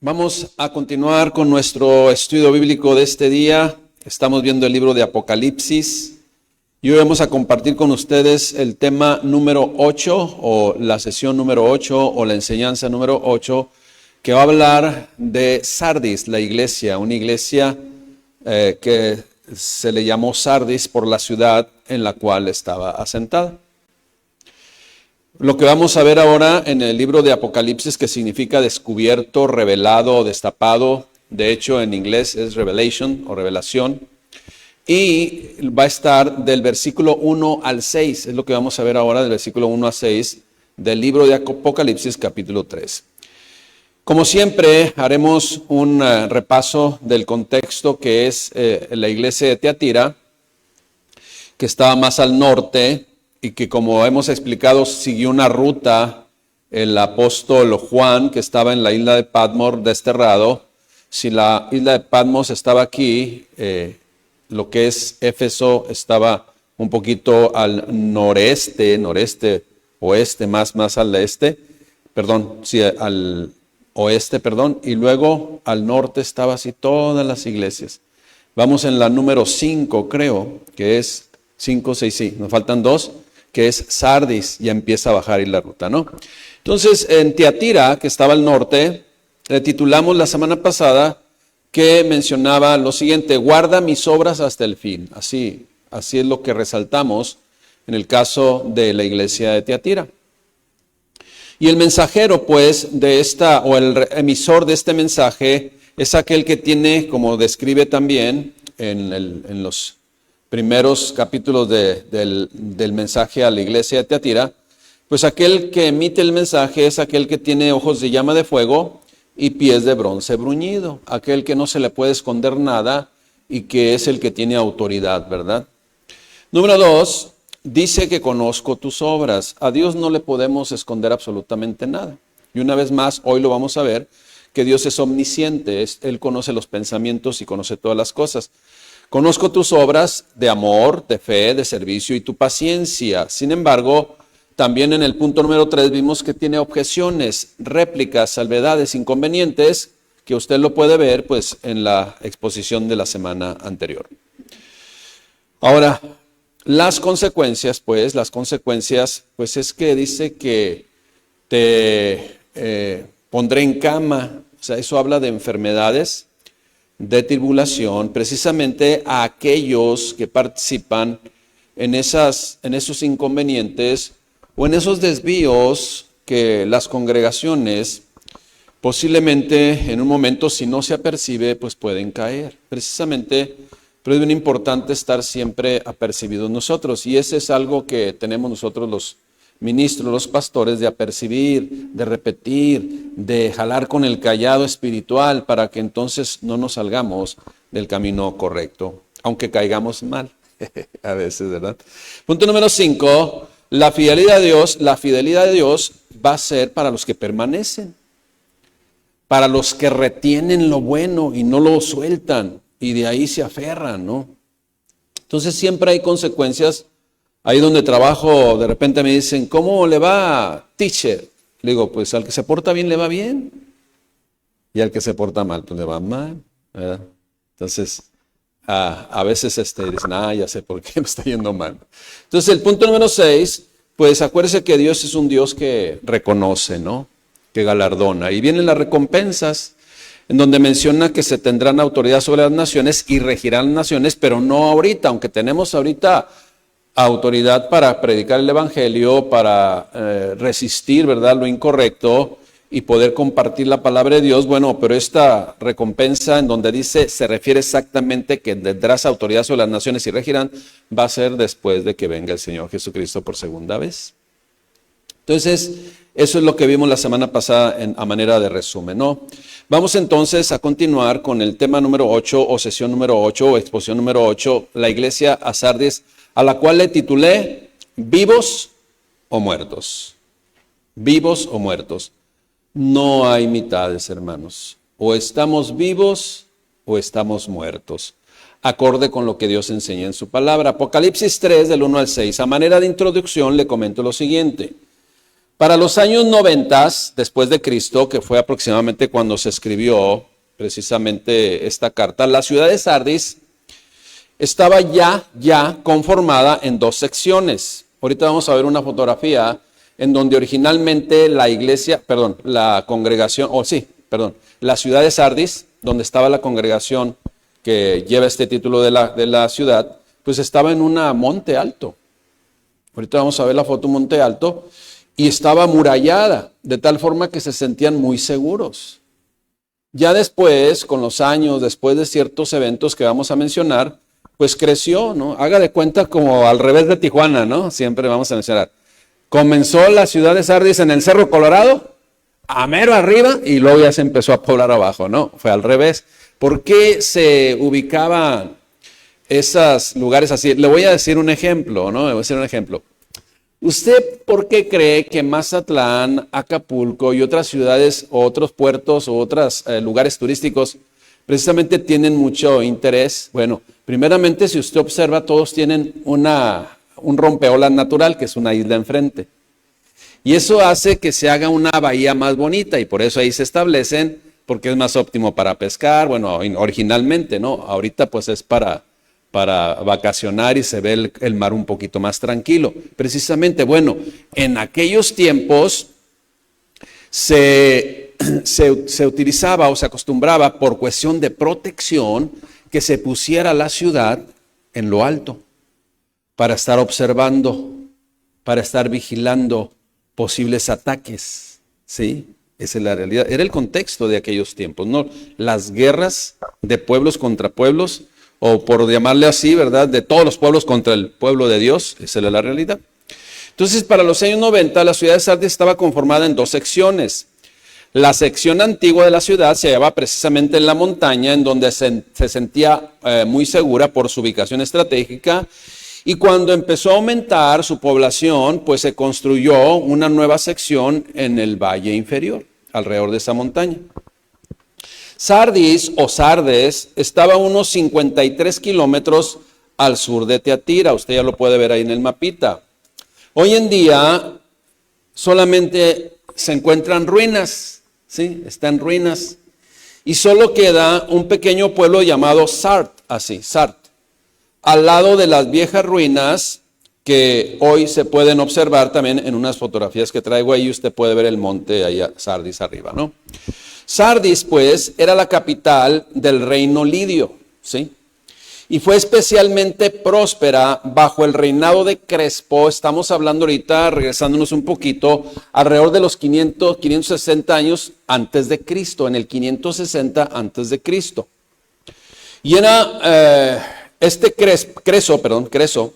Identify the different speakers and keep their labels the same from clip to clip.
Speaker 1: Vamos a continuar con nuestro estudio bíblico de este día. Estamos viendo el libro de Apocalipsis y hoy vamos a compartir con ustedes el tema número 8 o la sesión número 8 o la enseñanza número 8 que va a hablar de Sardis, la iglesia, una iglesia que se le llamó Sardis por la ciudad en la cual estaba asentada. Lo que vamos a ver ahora en el libro de Apocalipsis, que significa descubierto, revelado o destapado, de hecho en inglés es revelation o revelación, y va a estar del versículo 1 al 6, es lo que vamos a ver ahora del versículo 1 a 6 del libro de Apocalipsis capítulo 3. Como siempre haremos un repaso del contexto que es la iglesia de Tiatira, que estaba más al norte, y que como hemos explicado siguió una ruta el apóstol Juan, que estaba en la isla de Patmos desterrado. Si la isla de Patmos estaba aquí, lo que es Éfeso estaba un poquito al oeste, más al este, al oeste, y luego al norte estaba así todas las iglesias. Vamos en la número 5, creo, que es 5, 6, sí, nos faltan 2. Que es Sardis, ya empieza a bajar ahí la ruta, ¿no? Entonces, en Tiatira, que estaba al norte, le titulamos la semana pasada que mencionaba lo siguiente: guarda mis obras hasta el fin. Así es lo que resaltamos en el caso de la iglesia de Tiatira. Y el mensajero, pues, o el emisor de este mensaje, es aquel que tiene, como describe también en los primeros capítulos del mensaje a la iglesia de Tiatira, pues aquel que emite el mensaje es aquel que tiene ojos de llama de fuego y pies de bronce bruñido, aquel que no se le puede esconder nada y que es el que tiene autoridad, ¿verdad? Número 2, dice que conozco tus obras. A Dios no le podemos esconder absolutamente nada. Y una vez más, hoy lo vamos a ver, que Dios es omnisciente, Él conoce los pensamientos y conoce todas las cosas. Conozco tus obras de amor, de fe, de servicio y tu paciencia. Sin embargo, también en el punto número 3 vimos que tiene objeciones, réplicas, salvedades, inconvenientes, que usted lo puede ver pues en la exposición de la semana anterior. Ahora, las consecuencias es que dice que te pondré en cama. O sea, eso habla de enfermedades, de tribulación, precisamente a aquellos que participan en esos inconvenientes o en esos desvíos que las congregaciones posiblemente en un momento, si no se apercibe, pues pueden caer. Precisamente, pero es bien importante estar siempre apercibidos nosotros, y ese es algo que tenemos nosotros los ministros, los pastores, de apercibir, de repetir, de jalar con el cayado espiritual para que entonces no nos salgamos del camino correcto, aunque caigamos mal, a veces, ¿verdad? Punto número 5, la fidelidad de Dios va a ser para los que permanecen, para los que retienen lo bueno y no lo sueltan y de ahí se aferran, ¿no? Entonces siempre hay consecuencias. Ahí donde trabajo, de repente me dicen, ¿cómo le va, teacher? Le digo, pues al que se porta bien le va bien, y al que se porta mal, pues le va mal, ¿verdad? Entonces, a veces dicen, ya sé por qué me está yendo mal. Entonces, el punto número 6, pues acuérdese que Dios es un Dios que reconoce, ¿no? Que galardona. Y vienen las recompensas, en donde menciona que se tendrán autoridad sobre las naciones y regirán las naciones, pero no ahorita, aunque tenemos ahorita autoridad para predicar el evangelio, para resistir, ¿verdad?, lo incorrecto y poder compartir la palabra de Dios. Bueno, pero esta recompensa en donde dice, se refiere exactamente que tendrás autoridad sobre las naciones y regirán, va a ser después de que venga el Señor Jesucristo por segunda vez. Entonces, eso es lo que vimos la semana pasada a manera de resumen, ¿no? Vamos entonces a continuar con el tema número 8 o sesión número 8 o exposición número 8, la iglesia a Sardis, a la cual le titulé ¿Vivos o muertos? Vivos o muertos. No hay mitades, hermanos. O estamos vivos o estamos muertos, acorde con lo que Dios enseña en su palabra. Apocalipsis 3, del 1 al 6. A manera de introducción le comento lo siguiente. Para los años 90 después de Cristo, que fue aproximadamente cuando se escribió precisamente esta carta, la ciudad de Sardis estaba ya conformada en dos secciones. Ahorita vamos a ver una fotografía en donde originalmente la ciudad de Sardis, donde estaba la congregación que lleva este título de la ciudad, pues estaba en un monte alto. Ahorita vamos a ver la foto, un monte alto, y estaba amurallada, de tal forma que se sentían muy seguros. Ya después, con los años, después de ciertos eventos que vamos a mencionar, pues creció, ¿no? Haga de cuenta como al revés de Tijuana, ¿no? Siempre vamos a mencionar. Comenzó la ciudad de Sardis en el Cerro Colorado, a mero arriba, y luego ya se empezó a poblar abajo, ¿no? Fue al revés. ¿Por qué se ubicaban esos lugares así? Le voy a decir un ejemplo, ¿no? Le voy a decir un ejemplo. ¿Usted por qué cree que Mazatlán, Acapulco y otras ciudades o otros puertos o otros lugares turísticos precisamente tienen mucho interés? Bueno, primeramente, si usted observa, todos tienen un rompeolas natural, que es una isla enfrente. Y eso hace que se haga una bahía más bonita y por eso ahí se establecen, porque es más óptimo para pescar, bueno, originalmente, ¿no? Ahorita pues es para vacacionar y se ve el mar un poquito más tranquilo. Precisamente, bueno, en aquellos tiempos se utilizaba o se acostumbraba por cuestión de protección que se pusiera la ciudad en lo alto para estar observando, para estar vigilando posibles ataques, ¿sí? Esa es la realidad. Era el contexto de aquellos tiempos, ¿no? Las guerras de pueblos contra pueblos, o por llamarle así, ¿verdad? De todos los pueblos contra el pueblo de Dios, esa era la realidad. Entonces, para los años 90, la ciudad de Sardis estaba conformada en dos secciones. La sección antigua de la ciudad se hallaba precisamente en la montaña, en donde se sentía muy segura por su ubicación estratégica. Y cuando empezó a aumentar su población, pues se construyó una nueva sección en el valle inferior, alrededor de esa montaña. Sardis o Sardes estaba a unos 53 kilómetros al sur de Teatira. Usted ya lo puede ver ahí en el mapita. Hoy en día solamente se encuentran ruinas, ¿sí? Está en ruinas. Y solo queda un pequeño pueblo llamado Sart, al lado de las viejas ruinas que hoy se pueden observar también en unas fotografías que traigo ahí. Usted puede ver el monte ahí, Sardis arriba, ¿no? Sardis, pues, era la capital del reino lidio, ¿sí? Y fue especialmente próspera bajo el reinado de Crespo. Estamos hablando ahorita, regresándonos un poquito, alrededor de los 560 años antes de Cristo, en el 560 antes de Cristo. Y era Creso,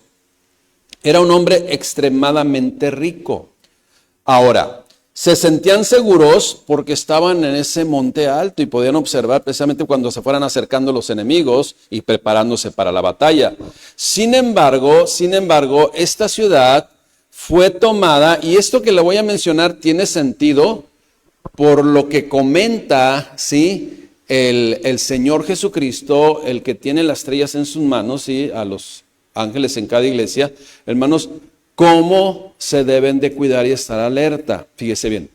Speaker 1: era un hombre extremadamente rico. Ahora, se sentían seguros porque estaban en ese monte alto y podían observar precisamente cuando se fueran acercando los enemigos y preparándose para la batalla. Sin embargo, esta ciudad fue tomada, y esto que le voy a mencionar tiene sentido por lo que comenta, ¿sí?, el Señor Jesucristo, el que tiene las estrellas en sus manos, ¿sí?, a los ángeles en cada iglesia. Hermanos, cómo se deben de cuidar y estar alerta. Fíjese bien.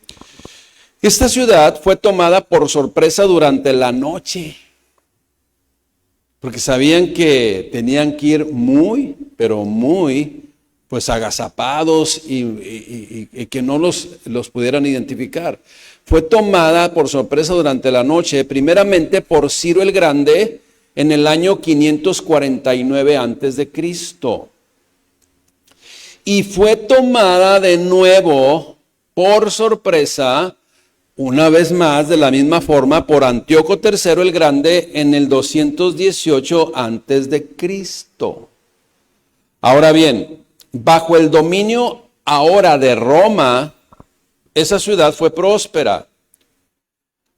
Speaker 1: Esta ciudad fue tomada por sorpresa durante la noche, porque sabían que tenían que ir muy, pero muy, pues agazapados y que no los pudieran identificar. Fue tomada por sorpresa durante la noche, primeramente por Ciro el Grande en el año 549 antes de Cristo. Y fue tomada de nuevo por sorpresa, una vez más, de la misma forma, por Antíoco III el Grande en el 218 antes de Cristo. Ahora bien, bajo el dominio ahora de Roma, esa ciudad fue próspera,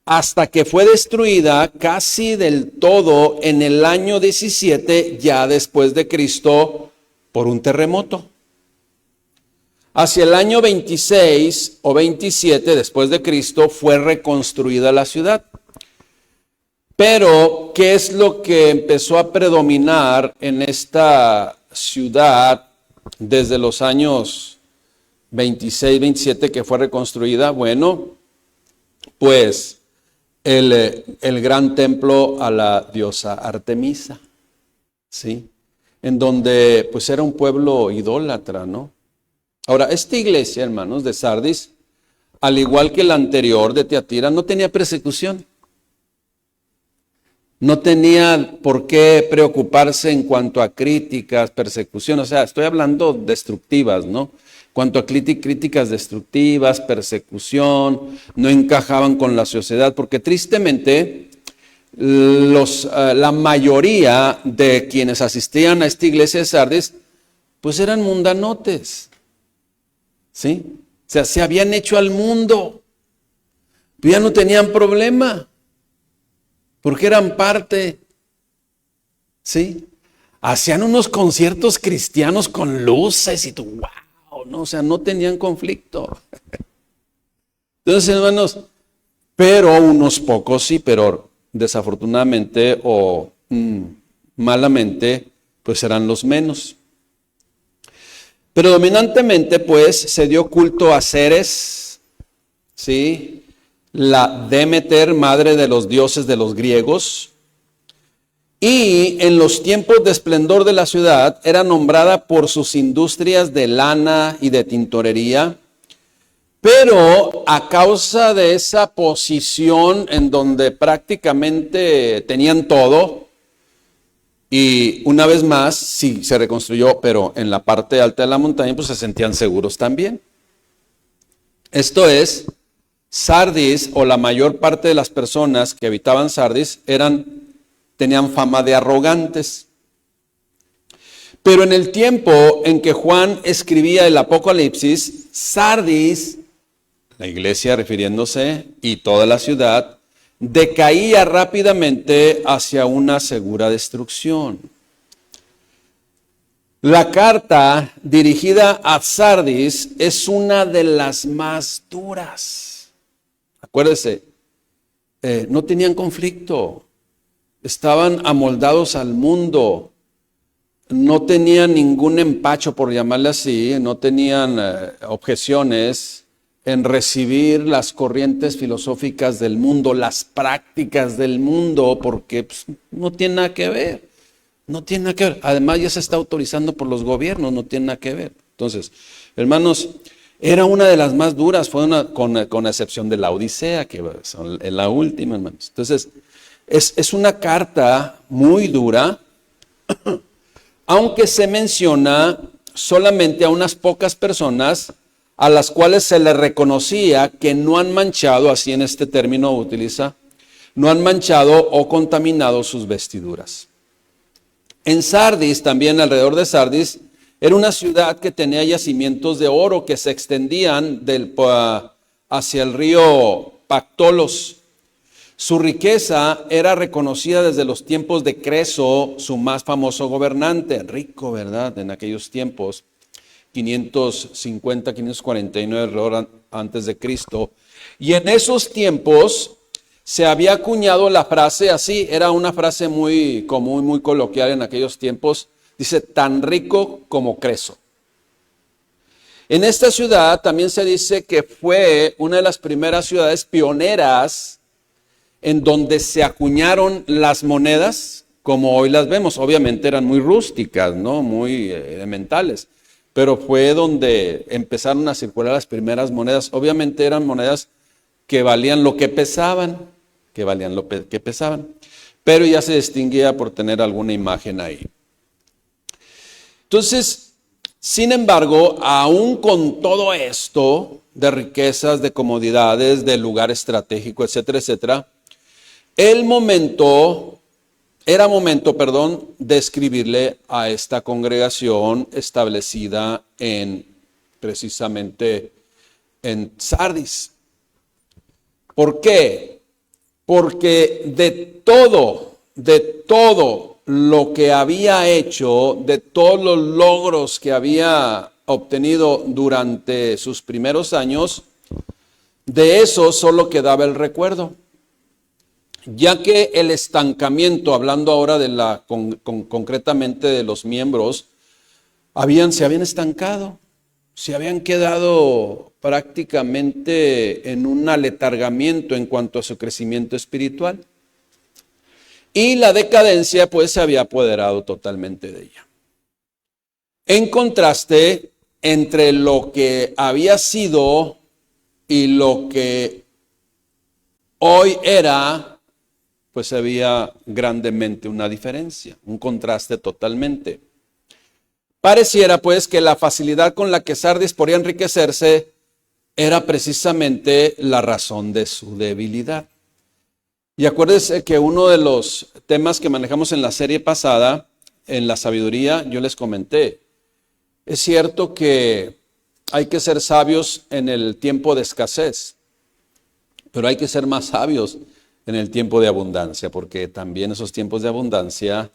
Speaker 1: hasta que fue destruida casi del todo en el año 17, ya después de Cristo, por un terremoto. Hacia el año 26 o 27 después de Cristo fue reconstruida la ciudad. Pero, ¿qué es lo que empezó a predominar en esta ciudad desde los años 26, 27 que fue reconstruida, bueno, pues el gran templo a la diosa Artemisa, ¿sí? En donde pues era un pueblo idólatra, ¿no? Ahora, esta iglesia, hermanos, de Sardis, al igual que la anterior de Tiatira, no tenía persecución. No tenía por qué preocuparse en cuanto a críticas, persecución. O sea, estoy hablando destructivas, ¿no? Cuanto a críticas destructivas, persecución, no encajaban con la sociedad, porque tristemente la mayoría de quienes asistían a esta iglesia de Sardis, pues eran mundanotes, ¿sí? O sea, se habían hecho al mundo, pues ya no tenían problema, porque eran parte, ¿sí? Hacían unos conciertos cristianos con luces y tú, wow, ¿no? O sea, no tenían conflicto. Entonces, hermanos, pero unos pocos sí, pero desafortunadamente o malamente, pues eran los menos. Predominantemente, pues, se dio culto a Ceres, ¿sí? La Demeter, madre de los dioses de los griegos, y en los tiempos de esplendor de la ciudad era nombrada por sus industrias de lana y de tintorería, pero a causa de esa posición en donde prácticamente tenían todo, y una vez más, sí, se reconstruyó, pero en la parte alta de la montaña, pues se sentían seguros también. Esto es, Sardis, o la mayor parte de las personas que habitaban Sardis, tenían fama de arrogantes. Pero en el tiempo en que Juan escribía el Apocalipsis, Sardis, la iglesia refiriéndose, y toda la ciudad, decaía rápidamente hacia una segura destrucción. La carta dirigida a Sardis es una de las más duras. Acuérdese, no tenían conflicto, estaban amoldados al mundo, no tenían ningún empacho, por llamarle así, no tenían objeciones en recibir las corrientes filosóficas del mundo, las prácticas del mundo, porque pues, no tiene nada que ver, no tiene nada que ver. Además ya se está autorizando por los gobiernos, no tiene nada que ver. Entonces, hermanos, era una de las más duras, con excepción de la Odisea, que es la última, hermanos. Entonces, es una carta muy dura, aunque se menciona solamente a unas pocas personas a las cuales se le reconocía que no han manchado, así en este término utiliza, no han manchado o contaminado sus vestiduras. En Sardis, también alrededor de Sardis, era una ciudad que tenía yacimientos de oro que se extendían hacia el río Pactolos. Su riqueza era reconocida desde los tiempos de Creso, su más famoso gobernante, rico, ¿verdad? En aquellos tiempos, 550, 549 antes de Cristo. Y en esos tiempos se había acuñado la frase así, era una frase muy común, muy coloquial en aquellos tiempos, dice, tan rico como Creso. En esta ciudad también se dice que fue una de las primeras ciudades pioneras en donde se acuñaron las monedas, como hoy las vemos. Obviamente eran muy rústicas, ¿no? Muy elementales, pero fue donde empezaron a circular las primeras monedas. Obviamente eran monedas que valían lo que pesaban, pero ya se distinguía por tener alguna imagen ahí. Entonces, sin embargo, aún con todo esto de riquezas, de comodidades, de lugar estratégico, etcétera, etcétera, era momento, de escribirle a esta congregación establecida precisamente en Sardis. ¿Por qué? Porque de todo lo que había hecho, de todos los logros que había obtenido durante sus primeros años, de eso solo quedaba el recuerdo. Ya que el estancamiento, hablando ahora de concretamente de los miembros, se habían estancado. se habían quedado prácticamente en un aletargamiento en cuanto a su crecimiento espiritual. Y la decadencia pues se había apoderado totalmente de ella. En contraste, entre lo que había sido y lo que hoy era, pues había grandemente una diferencia, un contraste totalmente. Pareciera pues que la facilidad con la que Sardis podía enriquecerse era precisamente la razón de su debilidad. Y acuérdense que uno de los temas que manejamos en la serie pasada, en la sabiduría, yo les comenté, es cierto que hay que ser sabios en el tiempo de escasez, pero hay que ser más sabios en el tiempo de abundancia, porque también esos tiempos de abundancia,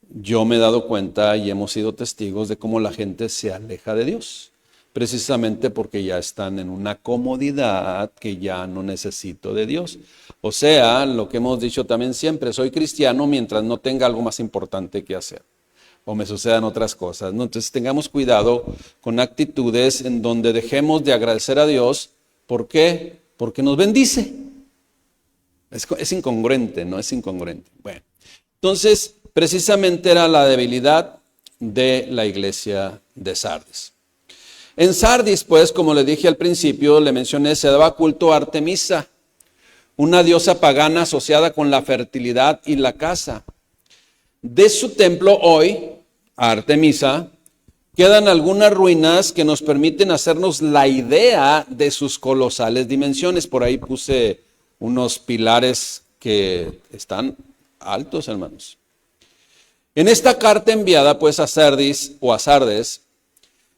Speaker 1: yo me he dado cuenta y hemos sido testigos de cómo la gente se aleja de Dios, precisamente porque ya están en una comodidad que ya no necesito de Dios. O sea, lo que hemos dicho también siempre, soy cristiano mientras no tenga algo más importante que hacer o me sucedan otras cosas, ¿no? Entonces tengamos cuidado con actitudes en donde dejemos de agradecer a Dios. ¿Por qué? Porque nos bendice. Es incongruente, ¿no? Es incongruente. Bueno, entonces precisamente era la debilidad de la iglesia de Sardis. En Sardis, pues, como le dije al principio, le mencioné, se daba culto a Artemisa, una diosa pagana asociada con la fertilidad y la caza. De su templo hoy, a Artemisa, quedan algunas ruinas que nos permiten hacernos la idea de sus colosales dimensiones. Por ahí puse unos pilares que están altos, hermanos. En esta carta enviada pues a Sardis o a Sardes,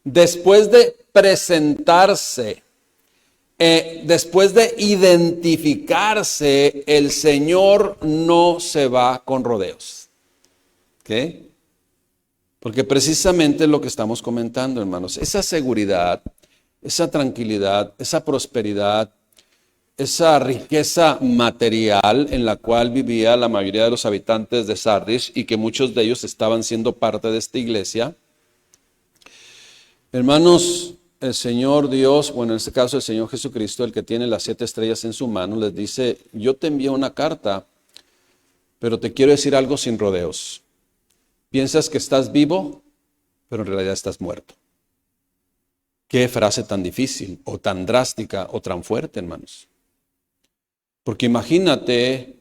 Speaker 1: después de presentarse, después de identificarse, el Señor no se va con rodeos. ¿Qué? Porque precisamente es lo que estamos comentando, hermanos. Esa seguridad, esa tranquilidad, esa prosperidad, esa riqueza material en la cual vivía la mayoría de los habitantes de Sardis y que muchos de ellos estaban siendo parte de esta iglesia. Hermanos, el Señor Dios, o en este caso el Señor Jesucristo, el que tiene las 7 estrellas en su mano, les dice, yo te envío una carta, pero te quiero decir algo sin rodeos. Piensas que estás vivo, pero en realidad estás muerto. Qué frase tan difícil, o tan drástica, o tan fuerte, hermanos. Porque imagínate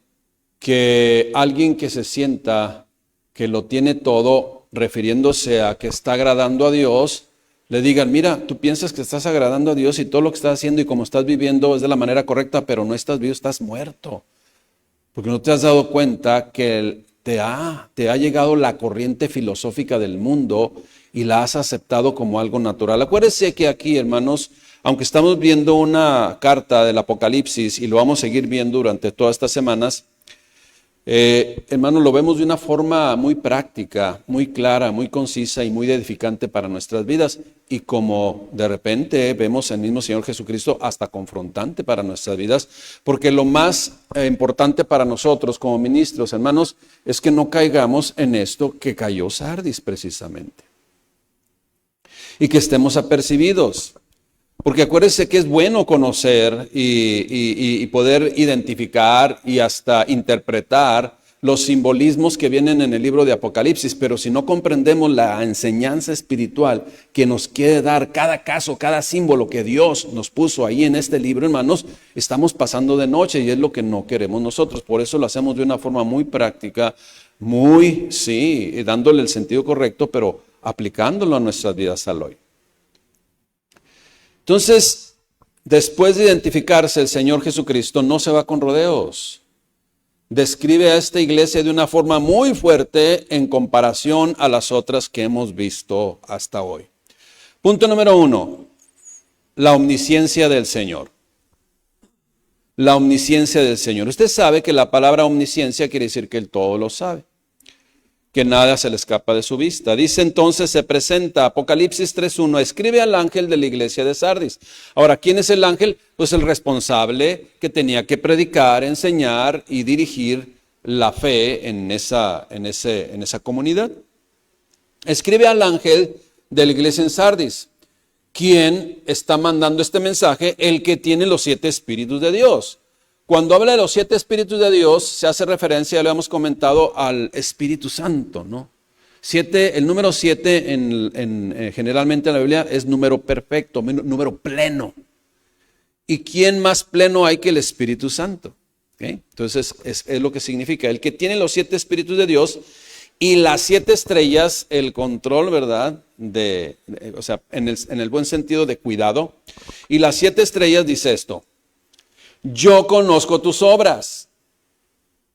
Speaker 1: que alguien que se sienta que lo tiene todo, refiriéndose a que está agradando a Dios, le digan, mira, tú piensas que estás agradando a Dios y todo lo que estás haciendo y como estás viviendo es de la manera correcta, pero no estás vivo, estás muerto. Porque no te has dado cuenta que te ha llegado la corriente filosófica del mundo y la has aceptado como algo natural. Acuérdense que aquí, hermanos, aunque estamos viendo una carta del Apocalipsis y lo vamos a seguir viendo durante todas estas semanas, hermanos, lo vemos de una forma muy práctica, muy clara, muy concisa y muy edificante para nuestras vidas. Y como de repente vemos al mismo Señor Jesucristo hasta confrontante para nuestras vidas, porque lo más importante para nosotros como ministros, hermanos, es que no caigamos en esto que cayó Sardis precisamente. Y que estemos apercibidos. Porque acuérdense que es bueno conocer y poder identificar y hasta interpretar los simbolismos que vienen en el libro de Apocalipsis, pero si no comprendemos la enseñanza espiritual que nos quiere dar cada caso, cada símbolo que Dios nos puso ahí en este libro, hermanos, estamos pasando de noche y es lo que no queremos nosotros. Por eso lo hacemos de una forma muy práctica, dándole el sentido correcto, pero aplicándolo a nuestras vidas al hoy. Entonces, después de identificarse, el Señor Jesucristo no se va con rodeos. Describe a esta iglesia de una forma muy fuerte en comparación a las otras que hemos visto hasta hoy. Punto número 1, la omnisciencia del Señor. La omnisciencia del Señor. Usted sabe que la palabra omnisciencia quiere decir que Él todo lo sabe, que nada se le escapa de su vista. Dice entonces, se presenta, Apocalipsis 3:1, escribe al ángel de la iglesia de Sardis. Ahora, ¿quién es el ángel? Pues el responsable que tenía que predicar, enseñar y dirigir la fe en esa comunidad. Escribe al ángel de la iglesia en Sardis. ¿Quién está mandando este mensaje? El que tiene los 7 espíritus de Dios. Cuando habla de los 7 espíritus de Dios, se hace referencia, ya lo hemos comentado, al Espíritu Santo, ¿no? El número 7 generalmente en la Biblia es número perfecto, número pleno. ¿Y quién más pleno hay que el Espíritu Santo? ¿Okay? Entonces es lo que significa. El que tiene los 7 espíritus de Dios y las 7 estrellas, el control, ¿verdad? O sea, en el buen sentido de cuidado. Y las 7 estrellas dice esto: yo conozco tus obras,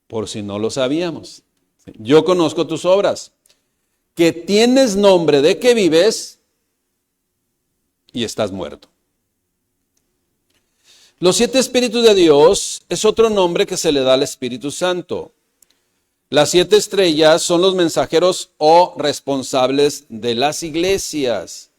Speaker 1: por si no lo sabíamos. Yo conozco tus obras, que tienes nombre de que vives y estás muerto. Los 7 espíritus de Dios es otro nombre que se le da al Espíritu Santo. Las 7 estrellas son los mensajeros o responsables de las iglesias.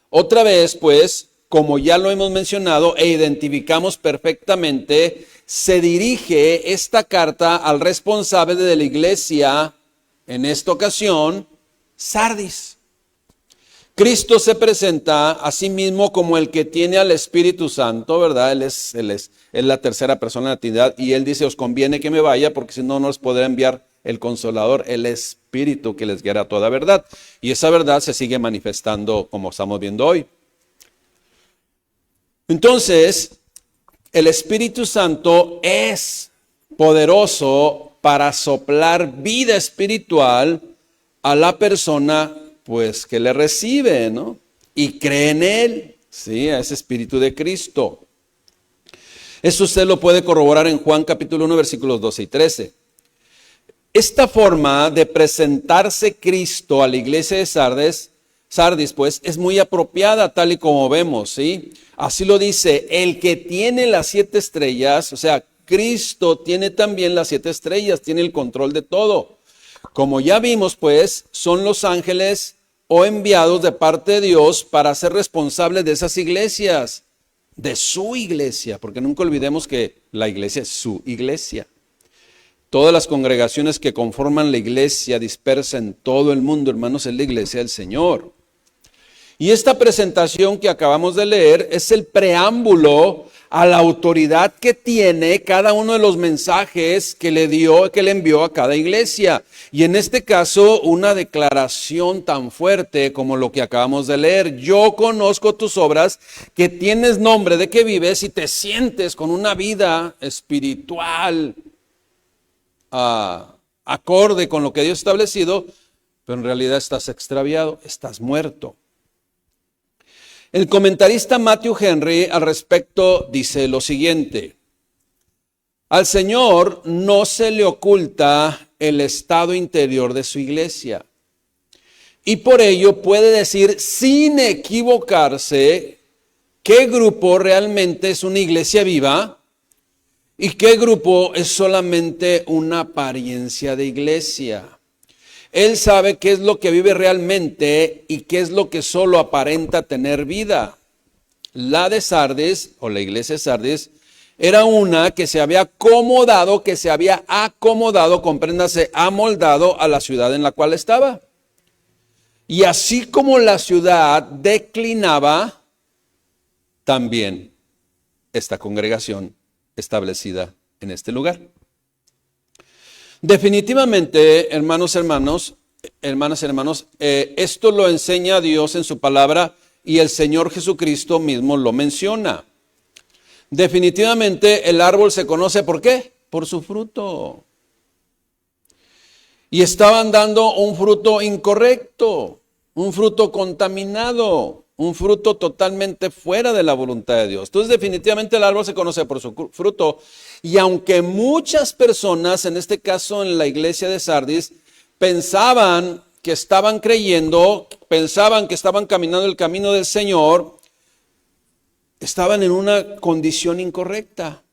Speaker 1: Otra vez, pues, como ya lo hemos mencionado e identificamos perfectamente, se dirige esta carta al responsable de la iglesia, en esta ocasión, Sardis. Cristo se presenta a sí mismo como el que tiene al Espíritu Santo, ¿verdad? Él es la tercera persona de la Trinidad, y Él dice: os conviene que me vaya, porque si no, no les podrá enviar el Consolador, el Espíritu que les guiará a toda verdad. Y esa verdad se sigue manifestando como estamos viendo hoy. Entonces, el Espíritu Santo es poderoso para soplar vida espiritual a la persona, pues, que le recibe, ¿no? Y cree en Él, ¿sí? A ese Espíritu de Cristo. Eso usted lo puede corroborar en Juan capítulo 1, versículos 12 y 13. Esta forma de presentarse Cristo a la iglesia de Sardis, pues, es muy apropiada, tal y como vemos, ¿sí? Así lo dice: el que tiene las 7 estrellas, o sea, Cristo tiene también las 7 estrellas, tiene el control de todo. Como ya vimos, pues, son los ángeles o enviados de parte de Dios para ser responsables de esas iglesias, de su iglesia, porque nunca olvidemos que la iglesia es su iglesia. Todas las congregaciones que conforman la iglesia dispersa en todo el mundo, hermanos, es la iglesia del Señor. Y esta presentación que acabamos de leer es el preámbulo a la autoridad que tiene cada uno de los mensajes que le envió a cada iglesia. Y en este caso, una declaración tan fuerte como lo que acabamos de leer: yo conozco tus obras, que tienes nombre de que vives y te sientes con una vida espiritual acorde con lo que Dios ha establecido, pero en realidad estás extraviado, estás muerto. El comentarista Matthew Henry al respecto dice lo siguiente: al Señor no se le oculta el estado interior de su iglesia, y por ello puede decir sin equivocarse qué grupo realmente es una iglesia viva y qué grupo es solamente una apariencia de iglesia. Él sabe qué es lo que vive realmente y qué es lo que solo aparenta tener vida. La de Sardis, o la iglesia de Sardis, era una que se había acomodado, compréndase, amoldado a la ciudad en la cual estaba. Y así como la ciudad declinaba, también esta congregación establecida en este lugar. Definitivamente, hermanos, esto lo enseña Dios en su palabra y el Señor Jesucristo mismo lo menciona. Definitivamente el árbol se conoce ¿por qué? Por su fruto. Y estaban dando un fruto incorrecto, un fruto contaminado, un fruto totalmente fuera de la voluntad de Dios. Entonces, definitivamente el árbol se conoce por su fruto. Y aunque muchas personas, en este caso en la iglesia de Sardis, pensaban que estaban creyendo, pensaban que estaban caminando el camino del Señor, estaban en una condición incorrecta.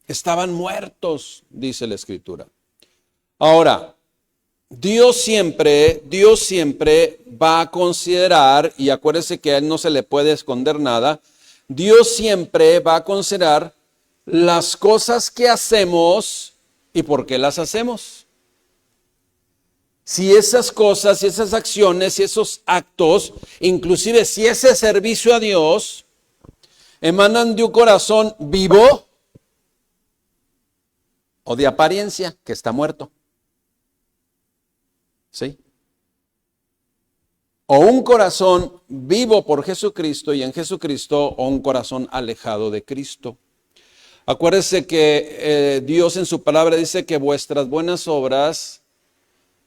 Speaker 1: Estaban muertos, dice la Escritura. Ahora, Dios siempre va a considerar, y acuérdese que a Él no se le puede esconder nada, Dios siempre va a considerar las cosas que hacemos y por qué las hacemos. si esas cosas, si esas acciones, si esos actos, inclusive si ese servicio a Dios, emanan de un corazón vivo o de apariencia que está muerto. ¿Sí? O un corazón vivo por Jesucristo y en Jesucristo, o un corazón alejado de Cristo. Acuérdese que Dios en su palabra dice que vuestras buenas obras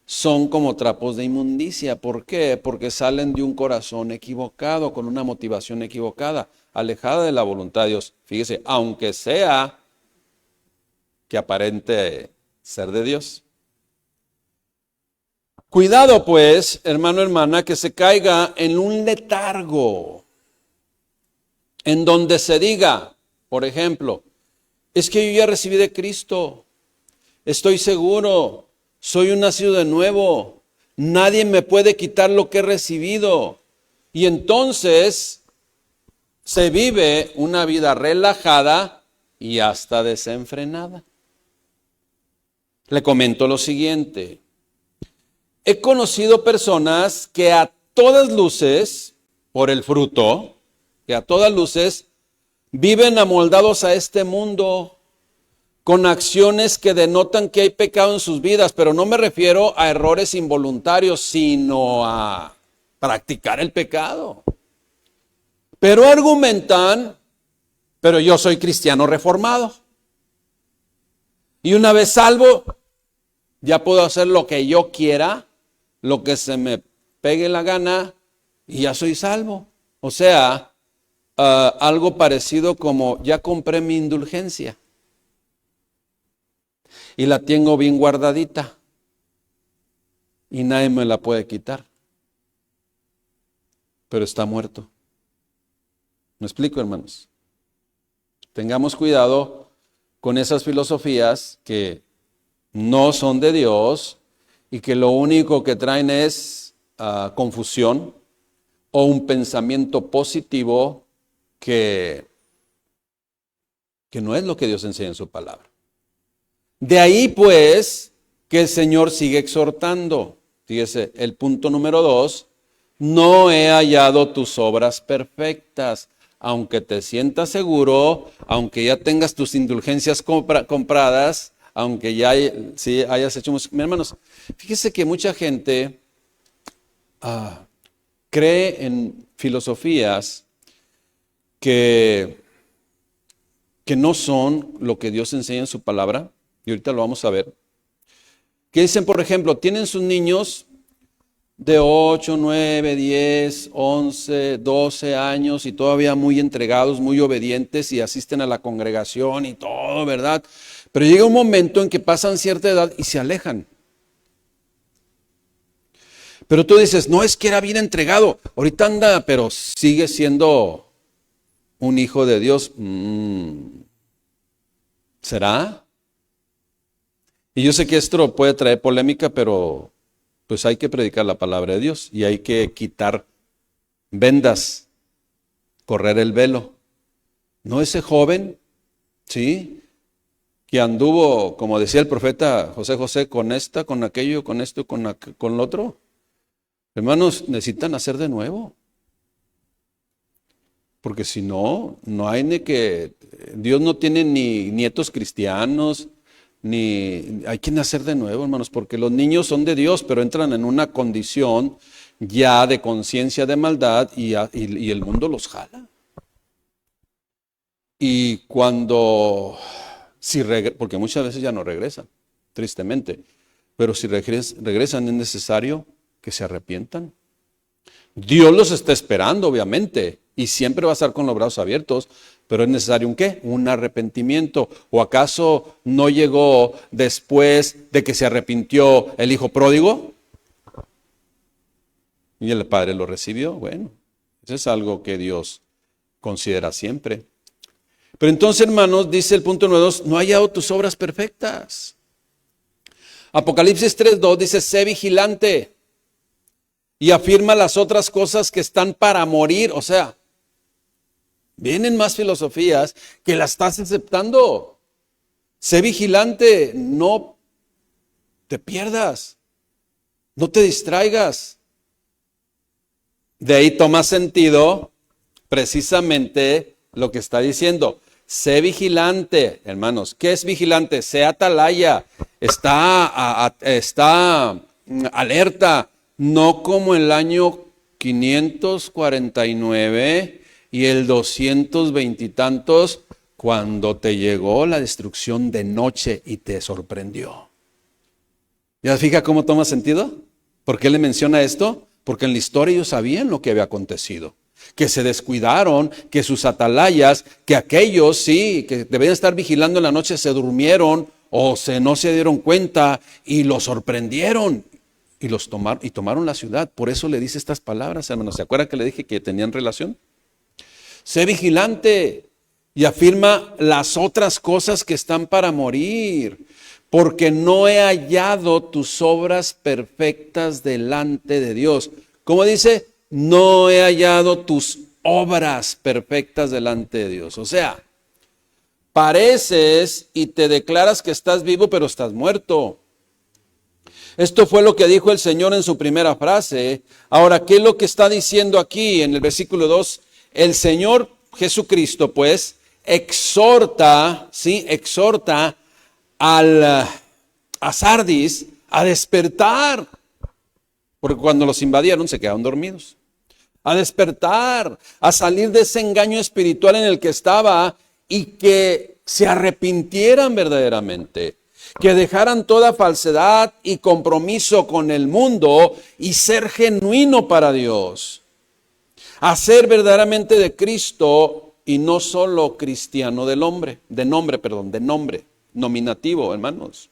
Speaker 1: son como trapos de inmundicia. ¿Por qué? Porque salen de un corazón equivocado, con una motivación equivocada, alejada de la voluntad de Dios. Fíjese, aunque sea que aparente ser de Dios. Cuidado pues, hermano, hermana, que se caiga en un letargo, en donde se diga, por ejemplo, es que yo ya recibí de Cristo, estoy seguro, soy un nacido de nuevo, nadie me puede quitar lo que he recibido. Y entonces se vive una vida relajada y hasta desenfrenada. Le comento lo siguiente. He conocido personas que a todas luces, por el fruto, que a todas luces viven amoldados a este mundo con acciones que denotan que hay pecado en sus vidas, pero no me refiero a errores involuntarios, sino a practicar el pecado. Pero argumentan, pero yo soy cristiano reformado. Y una vez salvo, ya puedo hacer lo que yo quiera, lo que se me pegue la gana, y ya soy salvo. O sea, algo parecido como ya compré mi indulgencia y la tengo bien guardadita y nadie me la puede quitar, pero está muerto. ¿Me explico, hermanos? Tengamos cuidado con esas filosofías que no son de Dios y que lo único que traen es confusión o un pensamiento positivo que no es lo que Dios enseña en su palabra. De ahí pues que el Señor sigue exhortando. Fíjese, el punto número 2, no he hallado tus obras perfectas. Aunque te sientas seguro, aunque ya tengas tus indulgencias compradas, aunque ya hayas hecho... Mis hermanos, fíjese que mucha gente cree en filosofías que no son lo que Dios enseña en su palabra, y ahorita lo vamos a ver. Que dicen, por ejemplo, tienen sus niños de 8, 9, 10, 11, 12 años y todavía muy entregados, muy obedientes y asisten a la congregación y todo, ¿verdad? Pero llega un momento en que pasan cierta edad y se alejan. Pero tú dices, no, es que era bien entregado, ahorita anda, pero sigue siendo un hijo de Dios. ¿Será? Y yo sé que esto puede traer polémica, pero pues hay que predicar la palabra de Dios y hay que quitar vendas, correr el velo. ¿No ese joven, sí, que anduvo, como decía el profeta José, con esta, con aquello, con esto, con lo otro? Hermanos, necesitan nacer de nuevo. Porque si no, no hay ni que... Dios no tiene ni nietos cristianos, ni... Hay que nacer de nuevo, hermanos, porque los niños son de Dios, pero entran en una condición ya de conciencia de maldad y el mundo los jala. Y cuando... porque muchas veces ya no regresan, tristemente. Pero si regresan es necesario que se arrepientan. Dios los está esperando, obviamente, y siempre va a estar con los brazos abiertos, pero es necesario ¿un qué? Un arrepentimiento. ¿O acaso no llegó después de que se arrepintió el hijo pródigo? Y el padre lo recibió. Bueno, eso es algo que Dios considera siempre. Pero entonces, hermanos, dice el punto número 2, no ha hallado tus obras perfectas. Apocalipsis 3:2 dice, sé vigilante. Y afirma las otras cosas que están para morir. O sea, vienen más filosofías que las estás aceptando. Sé vigilante, no te pierdas. No te distraigas. De ahí toma sentido precisamente lo que está diciendo. Sé vigilante, hermanos. ¿Qué es vigilante? Sé atalaya. Está alerta. No como el año 549 y el 220 y tantos, cuando te llegó la destrucción de noche y te sorprendió. ¿Ya fija cómo toma sentido? ¿Por qué le menciona esto? Porque en la historia ellos sabían lo que había acontecido. Que se descuidaron, que sus atalayas, que aquellos sí, que debían estar vigilando en la noche, se durmieron o no se dieron cuenta y los sorprendieron y tomaron la ciudad. Por eso le dice estas palabras, hermanos. ¿Se acuerdan que le dije que tenían relación? Sé vigilante y afirma las otras cosas que están para morir. Porque no he hallado tus obras perfectas delante de Dios. ¿Cómo dice? No he hallado tus obras perfectas delante de Dios. O sea, pareces y te declaras que estás vivo, pero estás muerto. Esto fue lo que dijo el Señor en su primera frase. Ahora, ¿qué es lo que está diciendo aquí en el versículo 2? El Señor Jesucristo, pues, exhorta a Sardis a despertar, porque cuando los invadieron se quedaron dormidos, a despertar, a salir de ese engaño espiritual en el que estaba y que se arrepintieran verdaderamente, que dejaran toda falsedad y compromiso con el mundo y ser genuino para Dios, a ser verdaderamente de Cristo y no solo cristiano de nombre, nominativo, hermanos.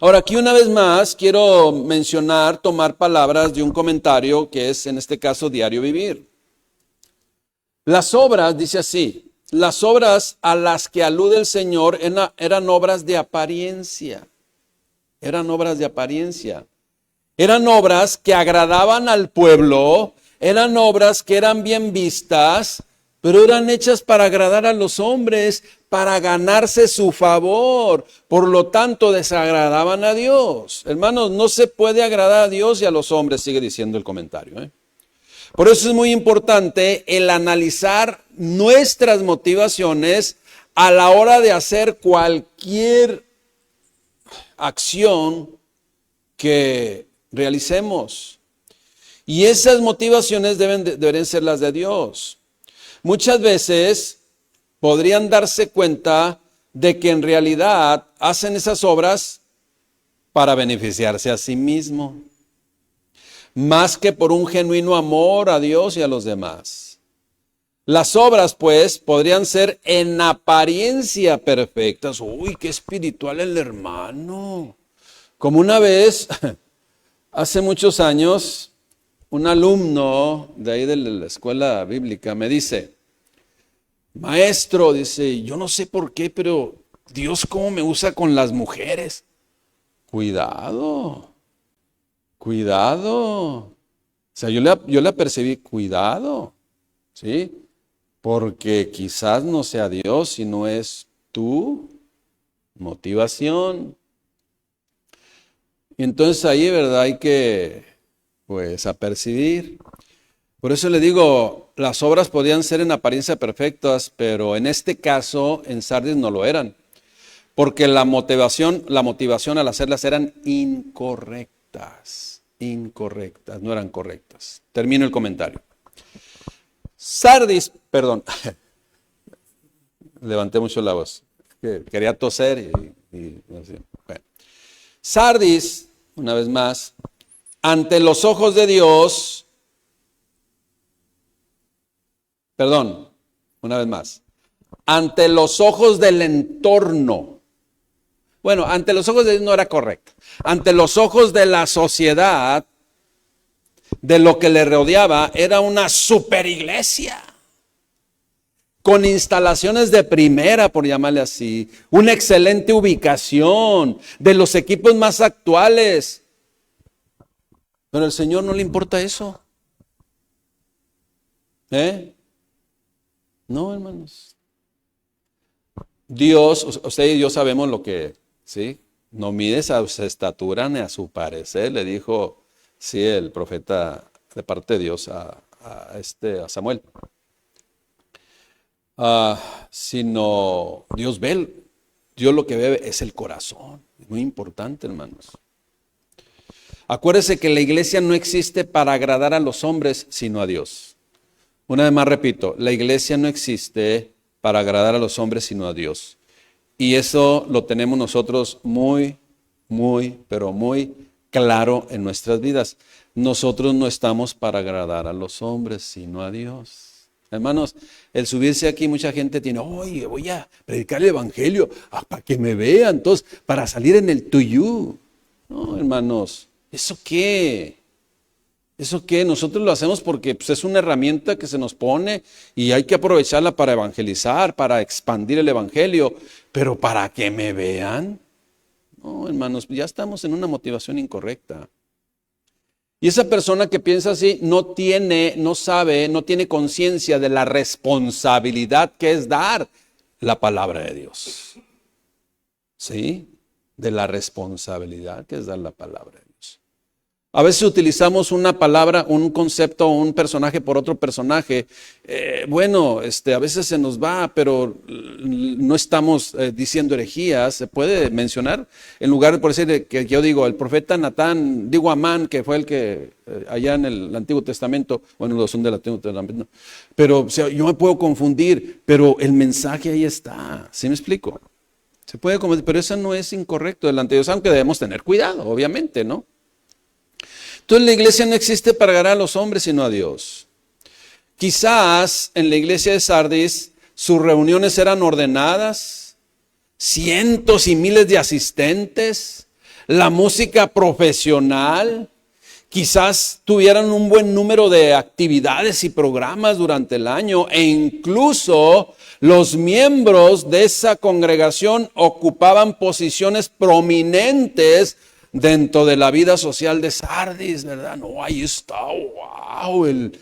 Speaker 1: Ahora, aquí una vez más quiero tomar palabras de un comentario que es en este caso Diario Vivir. Las obras, dice así, las obras a las que alude el Señor eran obras de apariencia. Eran obras de apariencia. Eran obras que agradaban al pueblo, eran obras que eran bien vistas, pero eran hechas para agradar a los hombres, para ganarse su favor. Por lo tanto, desagradaban a Dios. Hermanos, no se puede agradar a Dios y a los hombres, sigue diciendo el comentario. Por eso es muy importante el analizar nuestras motivaciones a la hora de hacer cualquier acción que realicemos. Y esas motivaciones deberían ser las de Dios. Muchas veces podrían darse cuenta de que en realidad hacen esas obras para beneficiarse a sí mismo, más que por un genuino amor a Dios y a los demás. Las obras, pues, podrían ser en apariencia perfectas. Uy, qué espiritual el hermano. Como una vez, hace muchos años, un alumno de ahí de la escuela bíblica me dice, maestro, dice, yo no sé por qué, pero Dios cómo me usa con las mujeres. Cuidado. O sea, yo la percibí, cuidado, ¿sí? Porque quizás no sea Dios, sino es tu motivación. Y entonces ahí, ¿verdad? Hay que, pues, apercibir. Por eso le digo, las obras podían ser en apariencia perfectas, pero en este caso, en Sardis no lo eran. Porque la motivación al hacerlas eran incorrectas, no eran correctas. Termino el comentario. Sardis, perdón, levanté mucho la voz, quería toser y así. Bueno. Sardis, una vez más, ante los ojos de Dios, una vez más, ante los ojos del entorno. Bueno, ante los ojos de Dios no era correcto. Ante los ojos de la sociedad, de lo que le rodeaba, era una superiglesia. Con instalaciones de primera, por llamarle así. Una excelente ubicación, de los equipos más actuales. Pero al Señor no le importa eso. No, hermanos. Dios, usted y yo sabemos lo que, ¿sí? No mides a su estatura ni a su parecer, le dijo, sí, el profeta de parte de Dios a Samuel. Sino Dios lo que ve es el corazón. Es muy importante, hermanos. Acuérdese que la iglesia no existe para agradar a los hombres, sino a Dios. Una vez más repito, la iglesia no existe para agradar a los hombres, sino a Dios. Y eso lo tenemos nosotros muy, pero muy claro en nuestras vidas. Nosotros no estamos para agradar a los hombres, sino a Dios. Hermanos, el subirse aquí, mucha gente tiene, oye, voy a predicar el evangelio para que me vean, entonces, para salir en el tuyú. No, hermanos, ¿eso qué? ¿Eso qué? Nosotros lo hacemos porque pues, es una herramienta que se nos pone y hay que aprovecharla para evangelizar, para expandir el evangelio, pero para que me vean. No, hermanos, ya estamos en una motivación incorrecta. Y esa persona que piensa así no tiene conciencia de la responsabilidad que es dar la palabra de Dios. ¿Sí? De la responsabilidad que es dar la palabra de Dios. A veces utilizamos una palabra, un concepto o un personaje por otro personaje. A veces se nos va, pero no estamos diciendo herejías. Se puede mencionar, en lugar de por decir que yo digo, el profeta Natán, digo Amán, que fue el que allá en el Antiguo Testamento, bueno, los son del Antiguo Testamento, pero yo me puedo confundir, pero el mensaje ahí está. ¿Sí me explico? Se puede confundir, pero eso no es incorrecto delante de Dios, aunque debemos tener cuidado, obviamente, ¿no? Entonces la iglesia no existe para agradar a los hombres, sino a Dios. Quizás en la iglesia de Sardis sus reuniones eran ordenadas, cientos y miles de asistentes, la música profesional, quizás tuvieran un buen número de actividades y programas durante el año e incluso los miembros de esa congregación ocupaban posiciones prominentes dentro de la vida social de Sardis, ¿verdad? No, ahí está, wow, el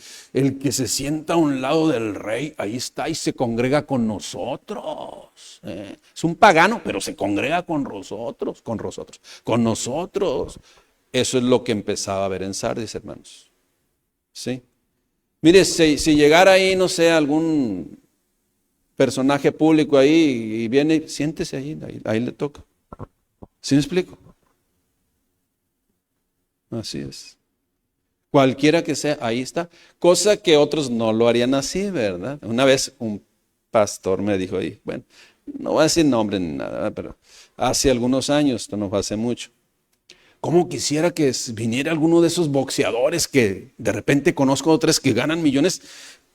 Speaker 1: que se sienta a un lado del rey, ahí está y se congrega con nosotros. Es un pagano, pero se congrega con nosotros. Eso es lo que empezaba a ver en Sardis, hermanos. ¿Sí? Mire, si llegara ahí, no sé, algún personaje público ahí y viene, siéntese ahí le toca. ¿Sí me explico? Así es. Cualquiera que sea, ahí está. Cosa que otros no lo harían así, ¿verdad? Una vez un pastor me dijo ahí, bueno, no voy a decir nombre ni nada, pero hace algunos años, esto no fue hace mucho. ¿Cómo quisiera que viniera alguno de esos boxeadores que de repente conozco otros que ganan millones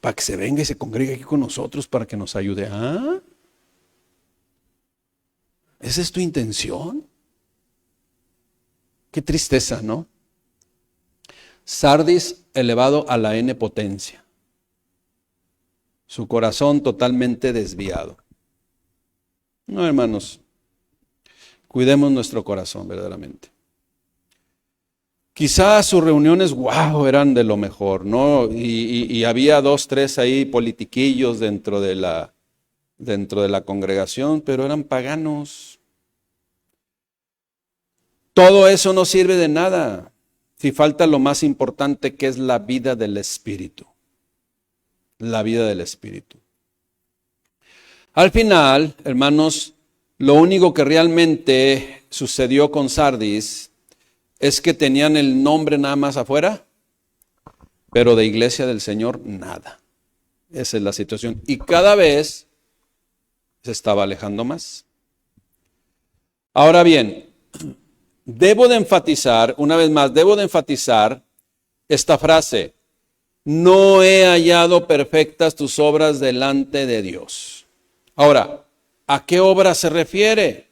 Speaker 1: para que se venga y se congregue aquí con nosotros para que nos ayude? ¿Ah? ¿Esa es tu intención? Qué tristeza, ¿no? Sardis elevado a la N potencia. Su corazón totalmente desviado. No, hermanos, cuidemos nuestro corazón verdaderamente. Quizás sus reuniones, wow, eran de lo mejor, ¿no? Y había 2, 3 ahí politiquillos dentro de la congregación, pero eran paganos. Todo eso no sirve de nada si falta lo más importante, que es la vida del Espíritu. La vida del Espíritu. Al final, hermanos, lo único que realmente sucedió con Sardis es que tenían el nombre nada más afuera, pero de iglesia del Señor nada. Esa es la situación. Y cada vez se estaba alejando más. Ahora bien, una vez más, debo de enfatizar esta frase: no he hallado perfectas tus obras delante de Dios. Ahora, ¿a qué obras se refiere?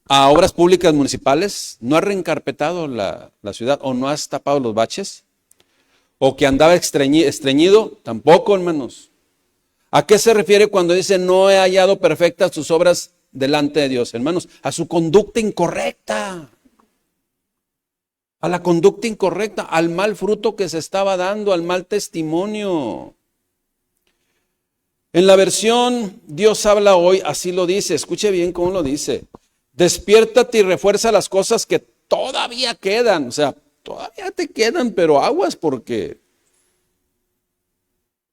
Speaker 1: ¿A obras públicas municipales? ¿No has reencarpetado la ciudad o no has tapado los baches? ¿O que andaba estreñido? Tampoco, hermanos. ¿A qué se refiere cuando dice no he hallado perfectas tus obras delante de Dios? Hermanos, a su conducta incorrecta. A la conducta incorrecta, al mal fruto que se estaba dando, al mal testimonio. En la versión Dios habla hoy, así lo dice. Escuche bien cómo lo dice. Despiértate y refuerza las cosas que todavía quedan. O sea, todavía te quedan, pero aguas porque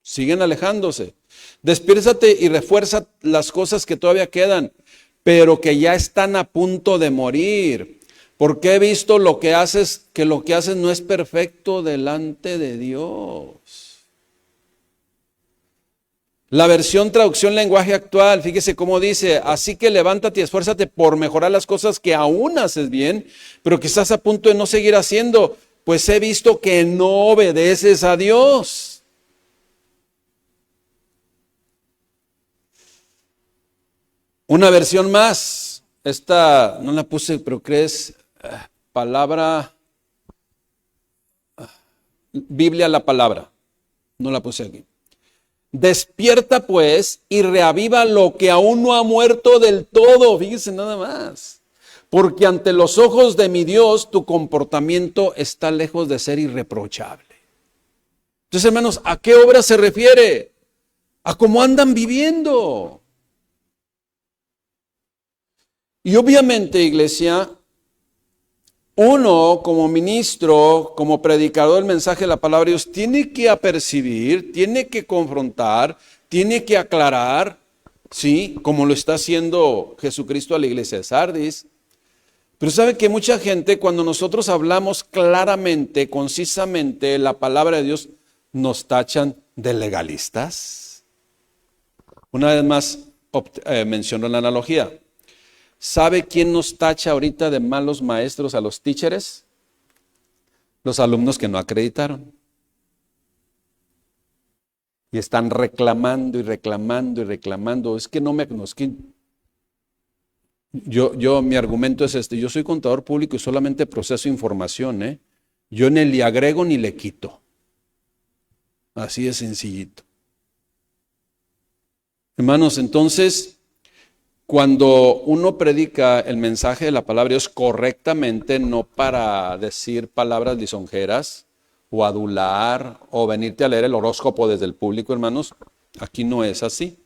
Speaker 1: siguen alejándose. Despiértate y refuerza las cosas que todavía quedan, pero que ya están a punto de morir. Porque he visto que lo que haces no es perfecto delante de Dios. La versión traducción lenguaje actual, fíjese cómo dice: así que levántate y esfuérzate por mejorar las cosas que aún haces bien, pero que estás a punto de no seguir haciendo, pues he visto que no obedeces a Dios. Una versión más, esta no la puse, pero crees palabra, Biblia la palabra, no la puse aquí. Despierta pues y reaviva lo que aún no ha muerto del todo. Fíjense nada más. Porque ante los ojos de mi Dios tu comportamiento está lejos de ser irreprochable. Entonces, hermanos, ¿a qué obra se refiere? A cómo andan viviendo. Y obviamente, iglesia, uno como ministro, como predicador del mensaje de la palabra de Dios, tiene que apercibir, tiene que confrontar, tiene que aclarar, ¿sí? Como lo está haciendo Jesucristo a la iglesia de Sardis. Pero sabe que mucha gente, cuando nosotros hablamos claramente, concisamente la palabra de Dios, nos tachan de legalistas. Una vez más menciono la analogía. ¿Sabe quién nos tacha ahorita de malos maestros a los teachers? Los alumnos que no acreditaron. Y están reclamando y reclamando y reclamando. Es que no me conozcan. Mi argumento es este: yo soy contador público y solamente proceso información, Yo ni le agrego ni le quito. Así de sencillito. Hermanos, entonces, cuando uno predica el mensaje de la palabra de Dios correctamente, no para decir palabras lisonjeras o adular o venirte a leer el horóscopo desde el público, hermanos, aquí no es así.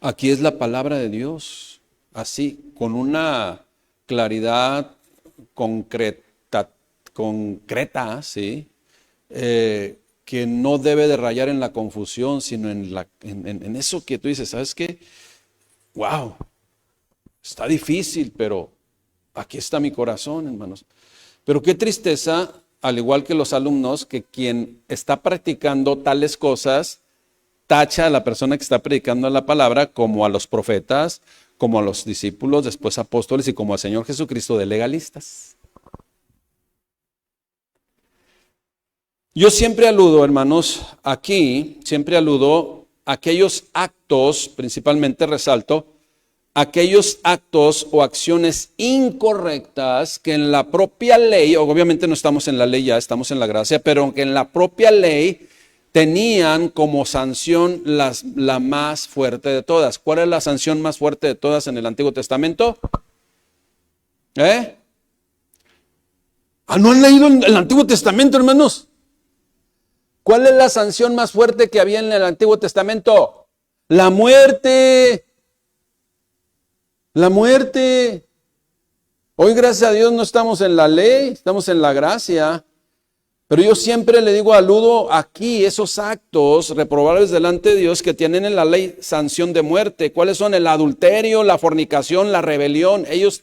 Speaker 1: Aquí es la palabra de Dios, así, con una claridad concreta, ¿sí? Que no debe de rayar en la confusión, sino en eso que tú dices, ¿sabes qué? Wow, está difícil, pero aquí está mi corazón, hermanos. Pero qué tristeza, al igual que los alumnos, que quien está practicando tales cosas tacha a la persona que está predicando la palabra, como a los profetas, como a los discípulos, después apóstoles y como al Señor Jesucristo, de legalistas. Yo siempre aludo, hermanos, aquí, siempre aludo aquellos actos, principalmente resalto, aquellos actos o acciones incorrectas que en la propia ley, obviamente no estamos en la ley ya, estamos en la gracia, pero que en la propia ley tenían como sanción la más fuerte de todas. ¿Cuál es la sanción más fuerte de todas en el Antiguo Testamento? ¿No han leído el Antiguo Testamento, hermanos? ¿Cuál es la sanción más fuerte que había en el Antiguo Testamento? La muerte. La muerte. Hoy, gracias a Dios, no estamos en la ley, estamos en la gracia. Pero yo siempre le digo, aludo aquí esos actos reprobables delante de Dios que tienen en la ley sanción de muerte. ¿Cuáles son? El adulterio, la fornicación, la rebelión. Ellos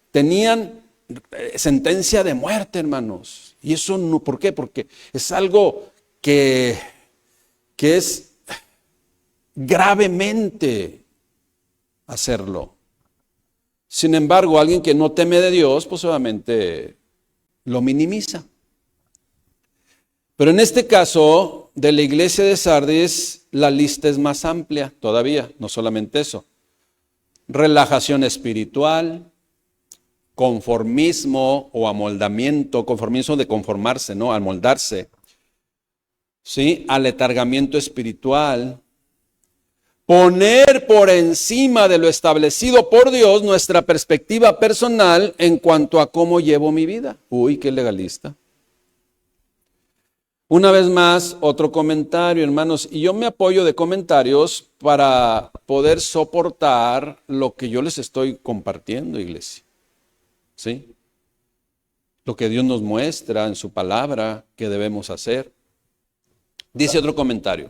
Speaker 1: tenían sentencia de muerte, hermanos. Y eso no, ¿por qué? Porque es algo que es gravemente hacerlo. Sin embargo, alguien que no teme de Dios, pues obviamente lo minimiza. Pero en este caso, de la iglesia de Sardis, la lista es más amplia todavía, no solamente eso. Relajación espiritual, conformismo o amoldamiento, conformismo de conformarse, ¿no? Amoldarse, ¿sí? Aletargamiento espiritual. Poner por encima de lo establecido por Dios nuestra perspectiva personal en cuanto a cómo llevo mi vida. Uy, qué legalista. Una vez más, otro comentario, hermanos, y yo me apoyo de comentarios para poder soportar lo que yo les estoy compartiendo, iglesia. ¿Sí? Lo que Dios nos muestra en su palabra que debemos hacer. Dice otro comentario.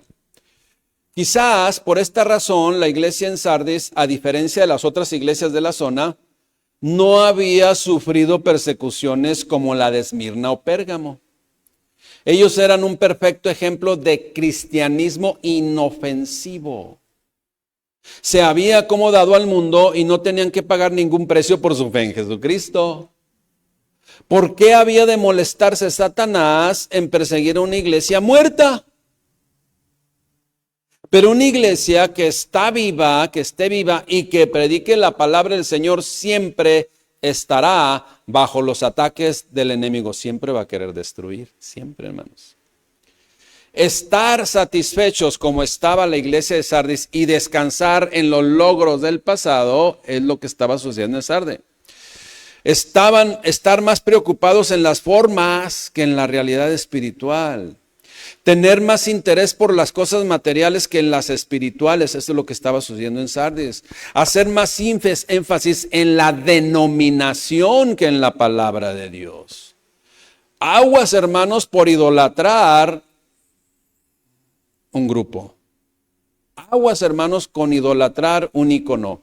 Speaker 1: Quizás por esta razón la iglesia en Sardis, a diferencia de las otras iglesias de la zona, no había sufrido persecuciones como la de Esmirna o Pérgamo. Ellos eran un perfecto ejemplo de cristianismo inofensivo. Se había acomodado al mundo y no tenían que pagar ningún precio por su fe en Jesucristo. ¿Por qué había de molestarse Satanás en perseguir a una iglesia muerta? Pero una iglesia que está viva, que esté viva y que predique la palabra del Señor siempre estará bajo los ataques del enemigo. Siempre va a querer destruir, siempre, hermanos. Estar satisfechos como estaba la iglesia de Sardis y descansar en los logros del pasado es lo que estaba sucediendo en Sardis. Estar más preocupados en las formas que en la realidad espiritual. Tener más interés por las cosas materiales que en las espirituales. Eso es lo que estaba sucediendo en Sardis. Hacer más énfasis en la denominación que en la palabra de Dios. Aguas, hermanos, por idolatrar un grupo. Aguas, hermanos, con idolatrar un ícono.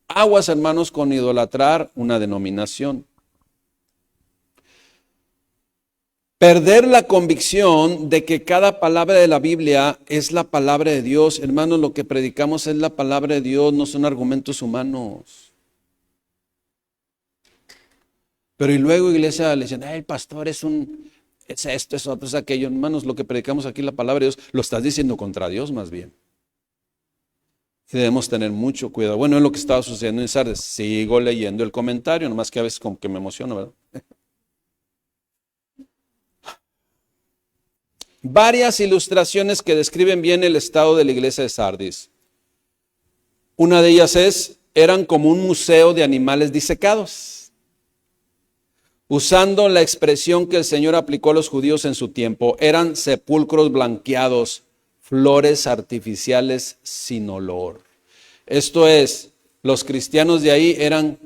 Speaker 1: Aguas, hermanos, con idolatrar una denominación. Perder la convicción de que cada palabra de la Biblia es la palabra de Dios. Hermanos, lo que predicamos es la palabra de Dios, no son argumentos humanos. Pero y luego, iglesia, le dicen, el pastor es esto, es otro, es aquello. Hermanos, lo que predicamos aquí, la palabra de Dios, lo estás diciendo contra Dios más bien. Y debemos tener mucho cuidado. Bueno, es lo que estaba sucediendo en Sardis. Sigo leyendo el comentario, nomás que a veces como que me emociono, ¿verdad? Varias ilustraciones que describen bien el estado de la iglesia de Sardis. Una de ellas eran como un museo de animales disecados. Usando la expresión que el Señor aplicó a los judíos en su tiempo, eran sepulcros blanqueados, flores artificiales sin olor. Esto es, los cristianos de ahí eran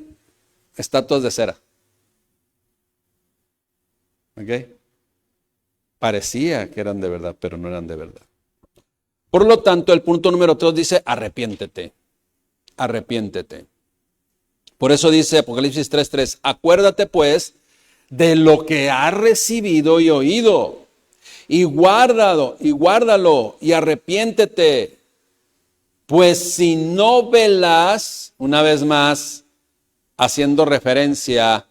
Speaker 1: estatuas de cera. ¿Ok? Parecía que eran de verdad, pero no eran de verdad. Por lo tanto, el punto número 3 dice, arrepiéntete. Arrepiéntete. Por eso dice Apocalipsis 3:3, acuérdate pues de lo que has recibido y oído, y guárdalo, y arrepiéntete. Pues si no velas, una vez más, haciendo referencia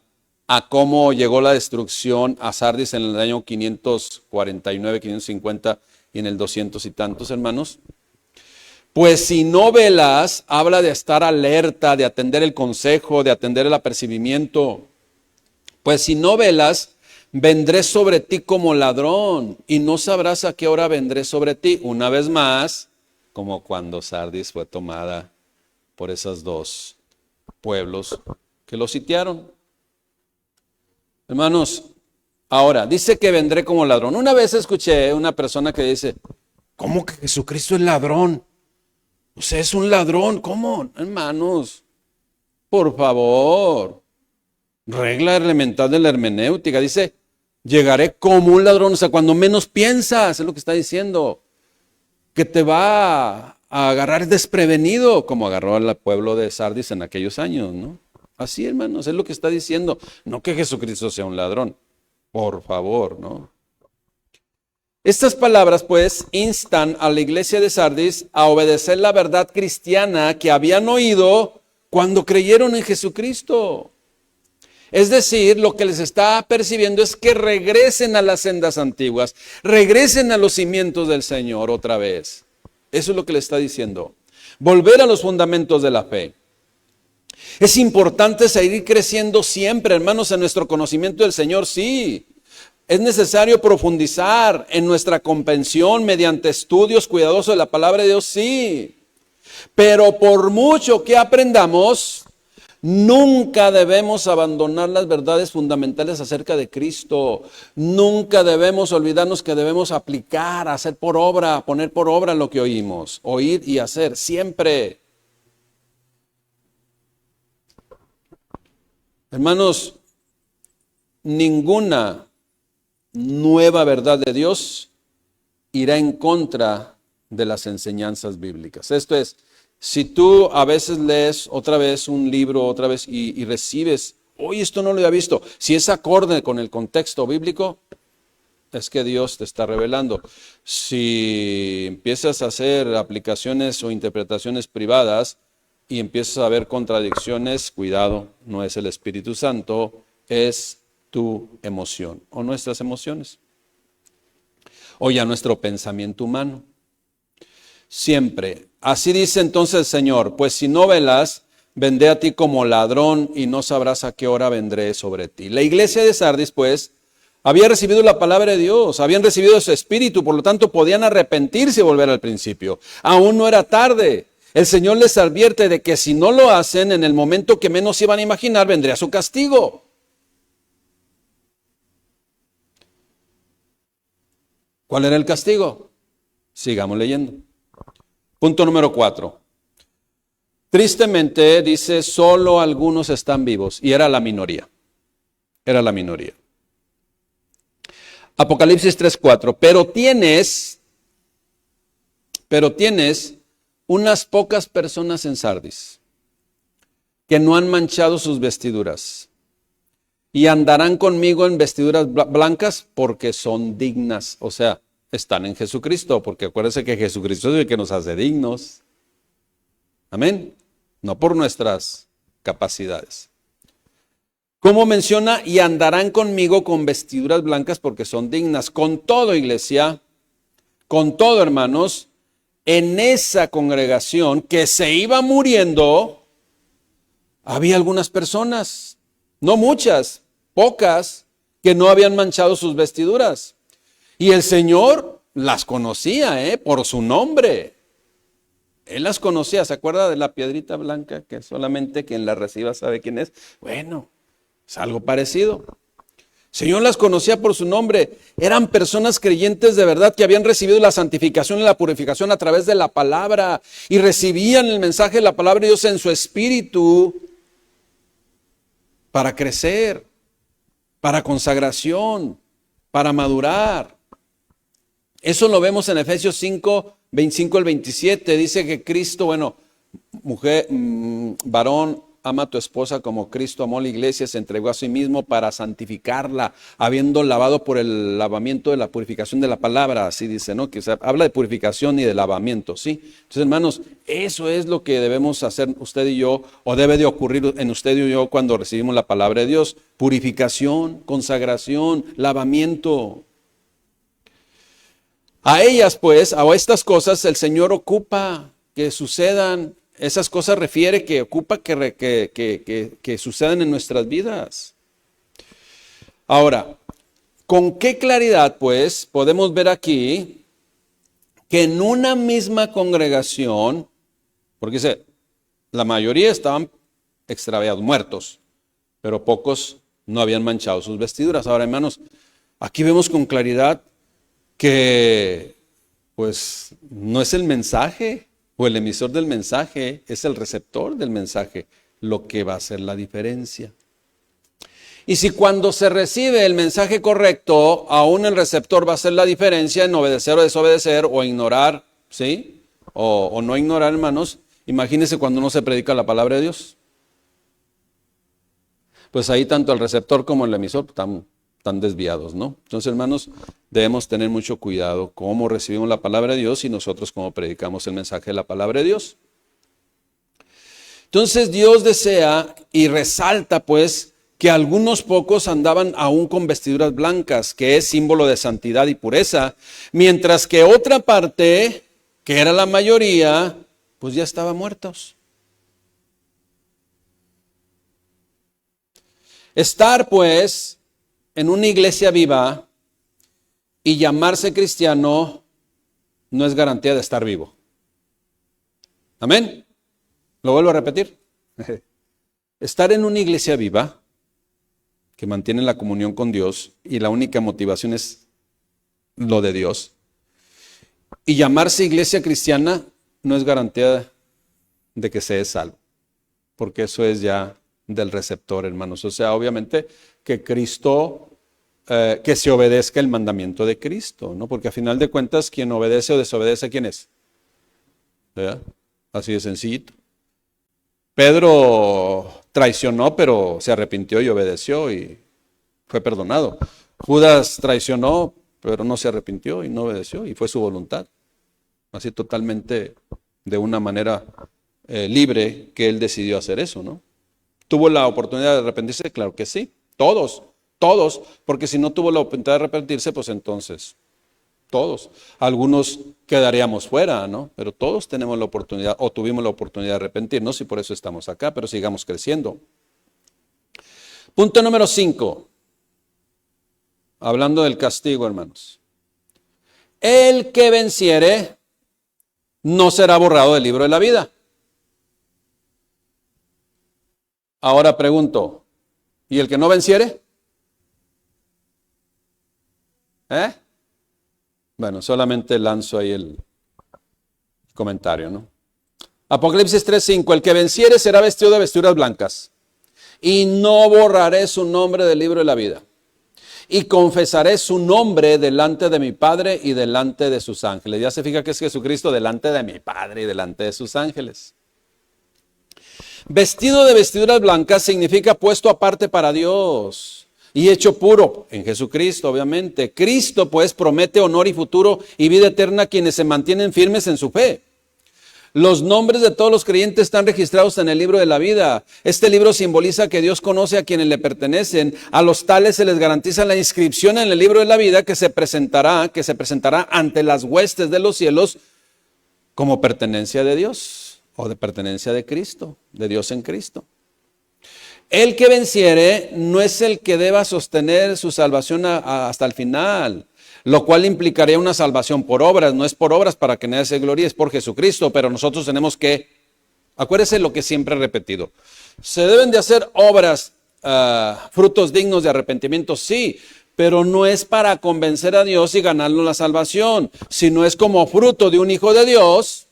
Speaker 1: a cómo llegó la destrucción a Sardis en el año 549, 550 y en el 200 y tantos, hermanos. Pues si no velas, habla de estar alerta, de atender el consejo, de atender el apercibimiento. Pues si no velas, vendré sobre ti como ladrón y no sabrás a qué hora vendré sobre ti. Una vez más, como cuando Sardis fue tomada por esos dos pueblos que lo sitiaron. Hermanos, ahora, dice que vendré como ladrón. Una vez escuché una persona que dice, ¿cómo que Jesucristo es ladrón? Usted es un ladrón, ¿cómo? Hermanos, por favor, regla elemental de la hermenéutica, dice, llegaré como un ladrón, o sea, cuando menos piensas, es lo que está diciendo, que te va a agarrar desprevenido, como agarró al pueblo de Sardis en aquellos años, ¿no? Así, hermanos, es lo que está diciendo. No que Jesucristo sea un ladrón. Por favor, ¿no? Estas palabras, pues, instan a la iglesia de Sardis a obedecer la verdad cristiana que habían oído cuando creyeron en Jesucristo. Es decir, lo que les está percibiendo es que regresen a las sendas antiguas, regresen a los cimientos del Señor otra vez. Eso es lo que le está diciendo. Volver a los fundamentos de la fe. Es importante seguir creciendo siempre, hermanos, en nuestro conocimiento del Señor, sí. Es necesario profundizar en nuestra comprensión mediante estudios cuidadosos de la palabra de Dios, sí. Pero por mucho que aprendamos, Nunca debemos abandonar las verdades fundamentales acerca de Cristo. Nunca debemos olvidarnos que debemos aplicar, hacer por obra, poner por obra lo que oímos. Oír y hacer, siempre. Hermanos, ninguna nueva verdad de Dios irá en contra de las enseñanzas bíblicas. Esto es, si tú a veces lees otra vez un libro, otra vez y recibes, oye, esto no lo había visto, si es acorde con el contexto bíblico, es que Dios te está revelando. Si empiezas a hacer aplicaciones o interpretaciones privadas y empiezas a ver contradicciones, cuidado, no es el Espíritu Santo, es tu emoción o nuestras emociones. O ya nuestro pensamiento humano. Siempre. Así dice entonces el Señor, pues si no velas, vendré a ti como ladrón y no sabrás a qué hora vendré sobre ti. La iglesia de Sardis, pues, había recibido la palabra de Dios, habían recibido su espíritu, por lo tanto podían arrepentirse y volver al principio. Aún no era tarde. El Señor les advierte de que si no lo hacen, en el momento que menos iban a imaginar, vendría su castigo. ¿Cuál era el castigo? Sigamos leyendo. Punto número 4. Tristemente, dice, solo algunos están vivos. Y era la minoría. Era la minoría. Apocalipsis 3:4. Pero tienes unas pocas personas en Sardis que no han manchado sus vestiduras y andarán conmigo en vestiduras blancas porque son dignas. O sea, están en Jesucristo, porque acuérdense que Jesucristo es el que nos hace dignos. Amén. No por nuestras capacidades. ¿Cómo menciona? Y andarán conmigo con vestiduras blancas porque son dignas. Con todo, iglesia, con todo, hermanos, en esa congregación que se iba muriendo, había algunas personas, no muchas, pocas, que no habían manchado sus vestiduras. Y el Señor las conocía, por su nombre. Él las conocía. ¿Se acuerda de la piedrita blanca que solamente quien la reciba sabe quién es? Bueno, es algo parecido. El Señor las conocía por su nombre. Eran personas creyentes de verdad que habían recibido la santificación y la purificación a través de la palabra y recibían el mensaje de la palabra de Dios en su espíritu para crecer, para consagración, para madurar. Eso lo vemos en Efesios 5, 25 al 27. Dice que Cristo, mujer, varón, ama a tu esposa como Cristo amó a la iglesia, se entregó a sí mismo para santificarla, habiendo lavado por el lavamiento de la purificación de la palabra. Así dice, ¿no? Que habla de purificación y de lavamiento, ¿sí? Entonces, hermanos, eso es lo que debemos hacer usted y yo, o debe de ocurrir en usted y yo cuando recibimos la palabra de Dios. Purificación, consagración, lavamiento. A ellas, pues, a estas cosas el Señor ocupa que sucedan. Esas cosas refiere que ocupa que sucedan en nuestras vidas. Ahora, ¿con qué claridad, pues, podemos ver aquí que en una misma congregación, porque dice, la mayoría estaban extraviados, muertos, pero pocos no habían manchado sus vestiduras? Ahora, hermanos, aquí vemos con claridad que pues no es el mensaje o el emisor del mensaje, es el receptor del mensaje lo que va a hacer la diferencia. Y si cuando se recibe el mensaje correcto, aún el receptor va a hacer la diferencia en obedecer o desobedecer o ignorar, ¿sí? O no ignorar, hermanos. Imagínense cuando no se predica la palabra de Dios. Pues ahí tanto el receptor como el emisor están desviados, ¿no? Entonces, hermanos, debemos tener mucho cuidado cómo recibimos la palabra de Dios y nosotros cómo predicamos el mensaje de la palabra de Dios. Entonces, Dios desea y resalta, pues, que algunos pocos andaban aún con vestiduras blancas, que es símbolo de santidad y pureza, mientras que otra parte, que era la mayoría, pues ya estaban muertos. Estar, pues, en una iglesia viva y llamarse cristiano no es garantía de estar vivo. ¿Amén? ¿Lo vuelvo a repetir? Estar en una iglesia viva, que mantiene la comunión con Dios, y la única motivación es lo de Dios, y llamarse iglesia cristiana no es garantía de que se es salvo, porque eso es ya del receptor, hermanos. O sea, obviamente que Cristo, que se obedezca el mandamiento de Cristo, ¿no? Porque a final de cuentas, quien obedece o desobedece, ¿quién es? ¿Verdad? Así de sencillito. Pedro traicionó, pero se arrepintió y obedeció y fue perdonado. Judas traicionó, pero no se arrepintió y no obedeció y fue su voluntad. Así totalmente de una manera libre que él decidió hacer eso, ¿no? ¿Tuvo la oportunidad de arrepentirse? Claro que sí. Todos, porque si no tuvo la oportunidad de arrepentirse, pues entonces, todos. Algunos quedaríamos fuera, ¿no? Pero todos tenemos la oportunidad o tuvimos la oportunidad de arrepentirnos y por eso estamos acá, pero sigamos creciendo. Punto número 5. Hablando del castigo, hermanos. El que venciere no será borrado del libro de la vida. Ahora pregunto, ¿y el que no venciere? Bueno, solamente lanzo ahí el comentario, ¿no? Apocalipsis 3:5, el que venciere será vestido de vestiduras blancas, y no borraré su nombre del libro de la vida, y confesaré su nombre delante de mi Padre y delante de sus ángeles. Ya se fija que es Jesucristo delante de mi Padre y delante de sus ángeles. Vestido de vestiduras blancas significa puesto aparte para Dios y hecho puro en Jesucristo, obviamente. Cristo pues promete honor y futuro y vida eterna a quienes se mantienen firmes en su fe. Los nombres de todos los creyentes están registrados en el libro de la vida. Este libro simboliza que Dios conoce a quienes le pertenecen. A los tales se les garantiza la inscripción en el libro de la vida que se presentará ante las huestes de los cielos como pertenencia de Dios. O de pertenencia de Cristo, de Dios en Cristo. El que venciere no es el que deba sostener su salvación hasta el final, lo cual implicaría una salvación por obras. No es por obras para que nadie se gloríe, es por Jesucristo, pero nosotros tenemos que, acuérdese lo que siempre he repetido, se deben de hacer obras, frutos dignos de arrepentimiento, sí, pero no es para convencer a Dios y ganarnos la salvación, sino es como fruto de un hijo de Dios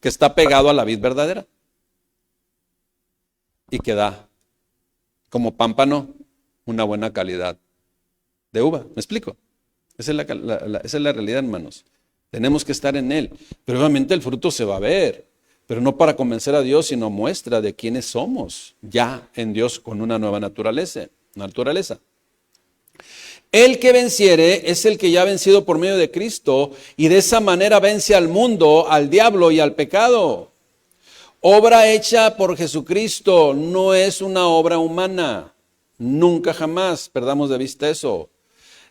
Speaker 1: que está pegado a la vid verdadera y que da como pámpano una buena calidad de uva. ¿Me explico? Esa es la realidad, hermanos. Tenemos que estar en él, pero obviamente el fruto se va a ver, pero no para convencer a Dios, sino muestra de quiénes somos ya en Dios con una nueva naturaleza. El que venciere es el que ya ha vencido por medio de Cristo y de esa manera vence al mundo, al diablo y al pecado. Obra hecha por Jesucristo no es una obra humana. Nunca jamás perdamos de vista eso.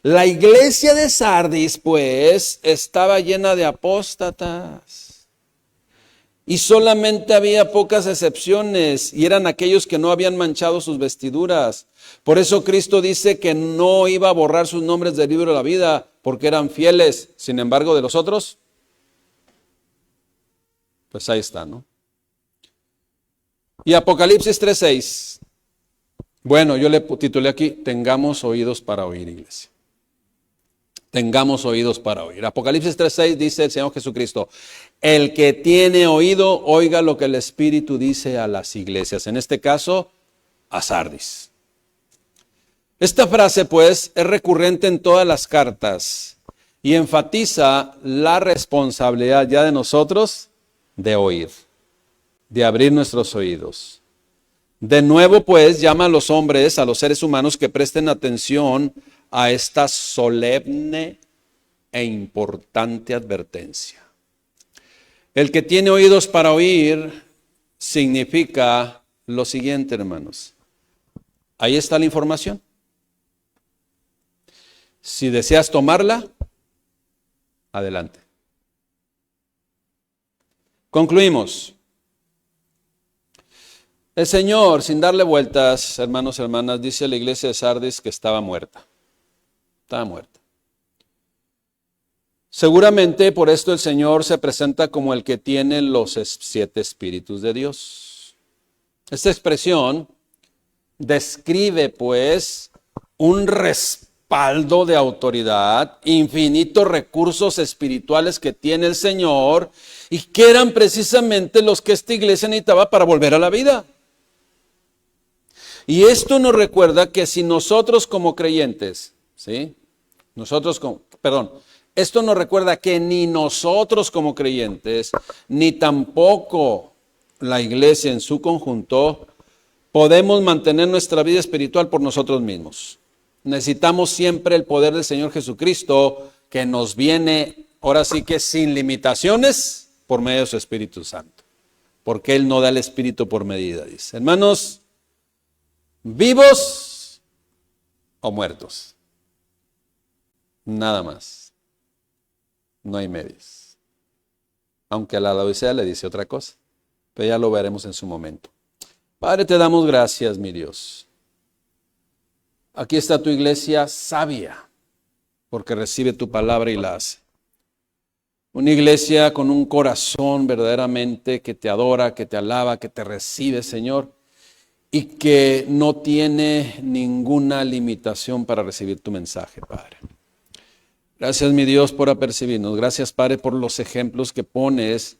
Speaker 1: La iglesia de Sardis, pues, estaba llena de apóstatas. Y solamente había pocas excepciones, y eran aquellos que no habían manchado sus vestiduras. Por eso Cristo dice que no iba a borrar sus nombres del libro de la vida, porque eran fieles. Sin embargo, de los otros, pues ahí está, ¿no? Y Apocalipsis 3:6. Bueno, yo le titulé aquí, tengamos oídos para oír, iglesia. Tengamos oídos para oír. Apocalipsis 3:6 dice el Señor Jesucristo, el que tiene oído, oiga lo que el Espíritu dice a las iglesias. En este caso, a Sardis. Esta frase, pues, es recurrente en todas las cartas y enfatiza la responsabilidad ya de nosotros de oír, de abrir nuestros oídos. De nuevo, pues, llama a los hombres, a los seres humanos, que presten atención a esta solemne e importante advertencia. El que tiene oídos para oír significa lo siguiente, hermanos. Ahí está la información. Si deseas tomarla, adelante. Concluimos. El Señor, sin darle vueltas, hermanos y hermanas, dice a la iglesia de Sardis que estaba muerta. Estaba muerta. Seguramente por esto el Señor se presenta como el que tiene los 7 espíritus de Dios. Esta expresión describe pues un respaldo de autoridad, infinitos recursos espirituales que tiene el Señor y que eran precisamente los que esta iglesia necesitaba para volver a la vida. Y esto nos recuerda que si nosotros como creyentes, ¿sí? Esto nos recuerda que ni nosotros como creyentes, ni tampoco la iglesia en su conjunto, podemos mantener nuestra vida espiritual por nosotros mismos. Necesitamos siempre el poder del Señor Jesucristo, que nos viene, ahora sí que sin limitaciones, por medio de su Espíritu Santo. Porque Él no da el Espíritu por medida, dice. Hermanos, ¿vivos o muertos? Nada más. No hay medios. Aunque a la Laodicea le dice otra cosa, pero ya lo veremos en su momento. Padre, te damos gracias, mi Dios. Aquí está tu iglesia sabia, porque recibe tu palabra y la hace. Una iglesia con un corazón verdaderamente que te adora, que te alaba, que te recibe, Señor, y que no tiene ninguna limitación para recibir tu mensaje, Padre. Gracias, mi Dios, por apercibirnos. Gracias, Padre, por los ejemplos que pones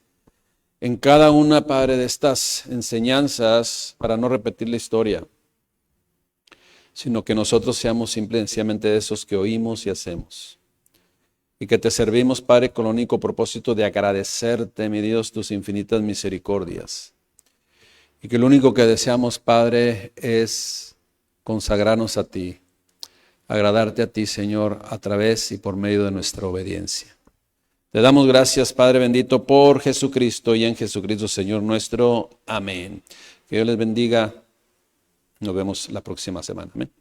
Speaker 1: en cada una, Padre, de estas enseñanzas para no repetir la historia, sino que nosotros seamos simplemente de esos que oímos y hacemos. Y que te servimos, Padre, con el único propósito de agradecerte, mi Dios, tus infinitas misericordias. Y que lo único que deseamos, Padre, es consagrarnos a ti, agradarte a ti, Señor, a través y por medio de nuestra obediencia. Te damos gracias, Padre bendito, por Jesucristo y en Jesucristo, Señor nuestro. Amén. Que Dios les bendiga. Nos vemos la próxima semana. Amén.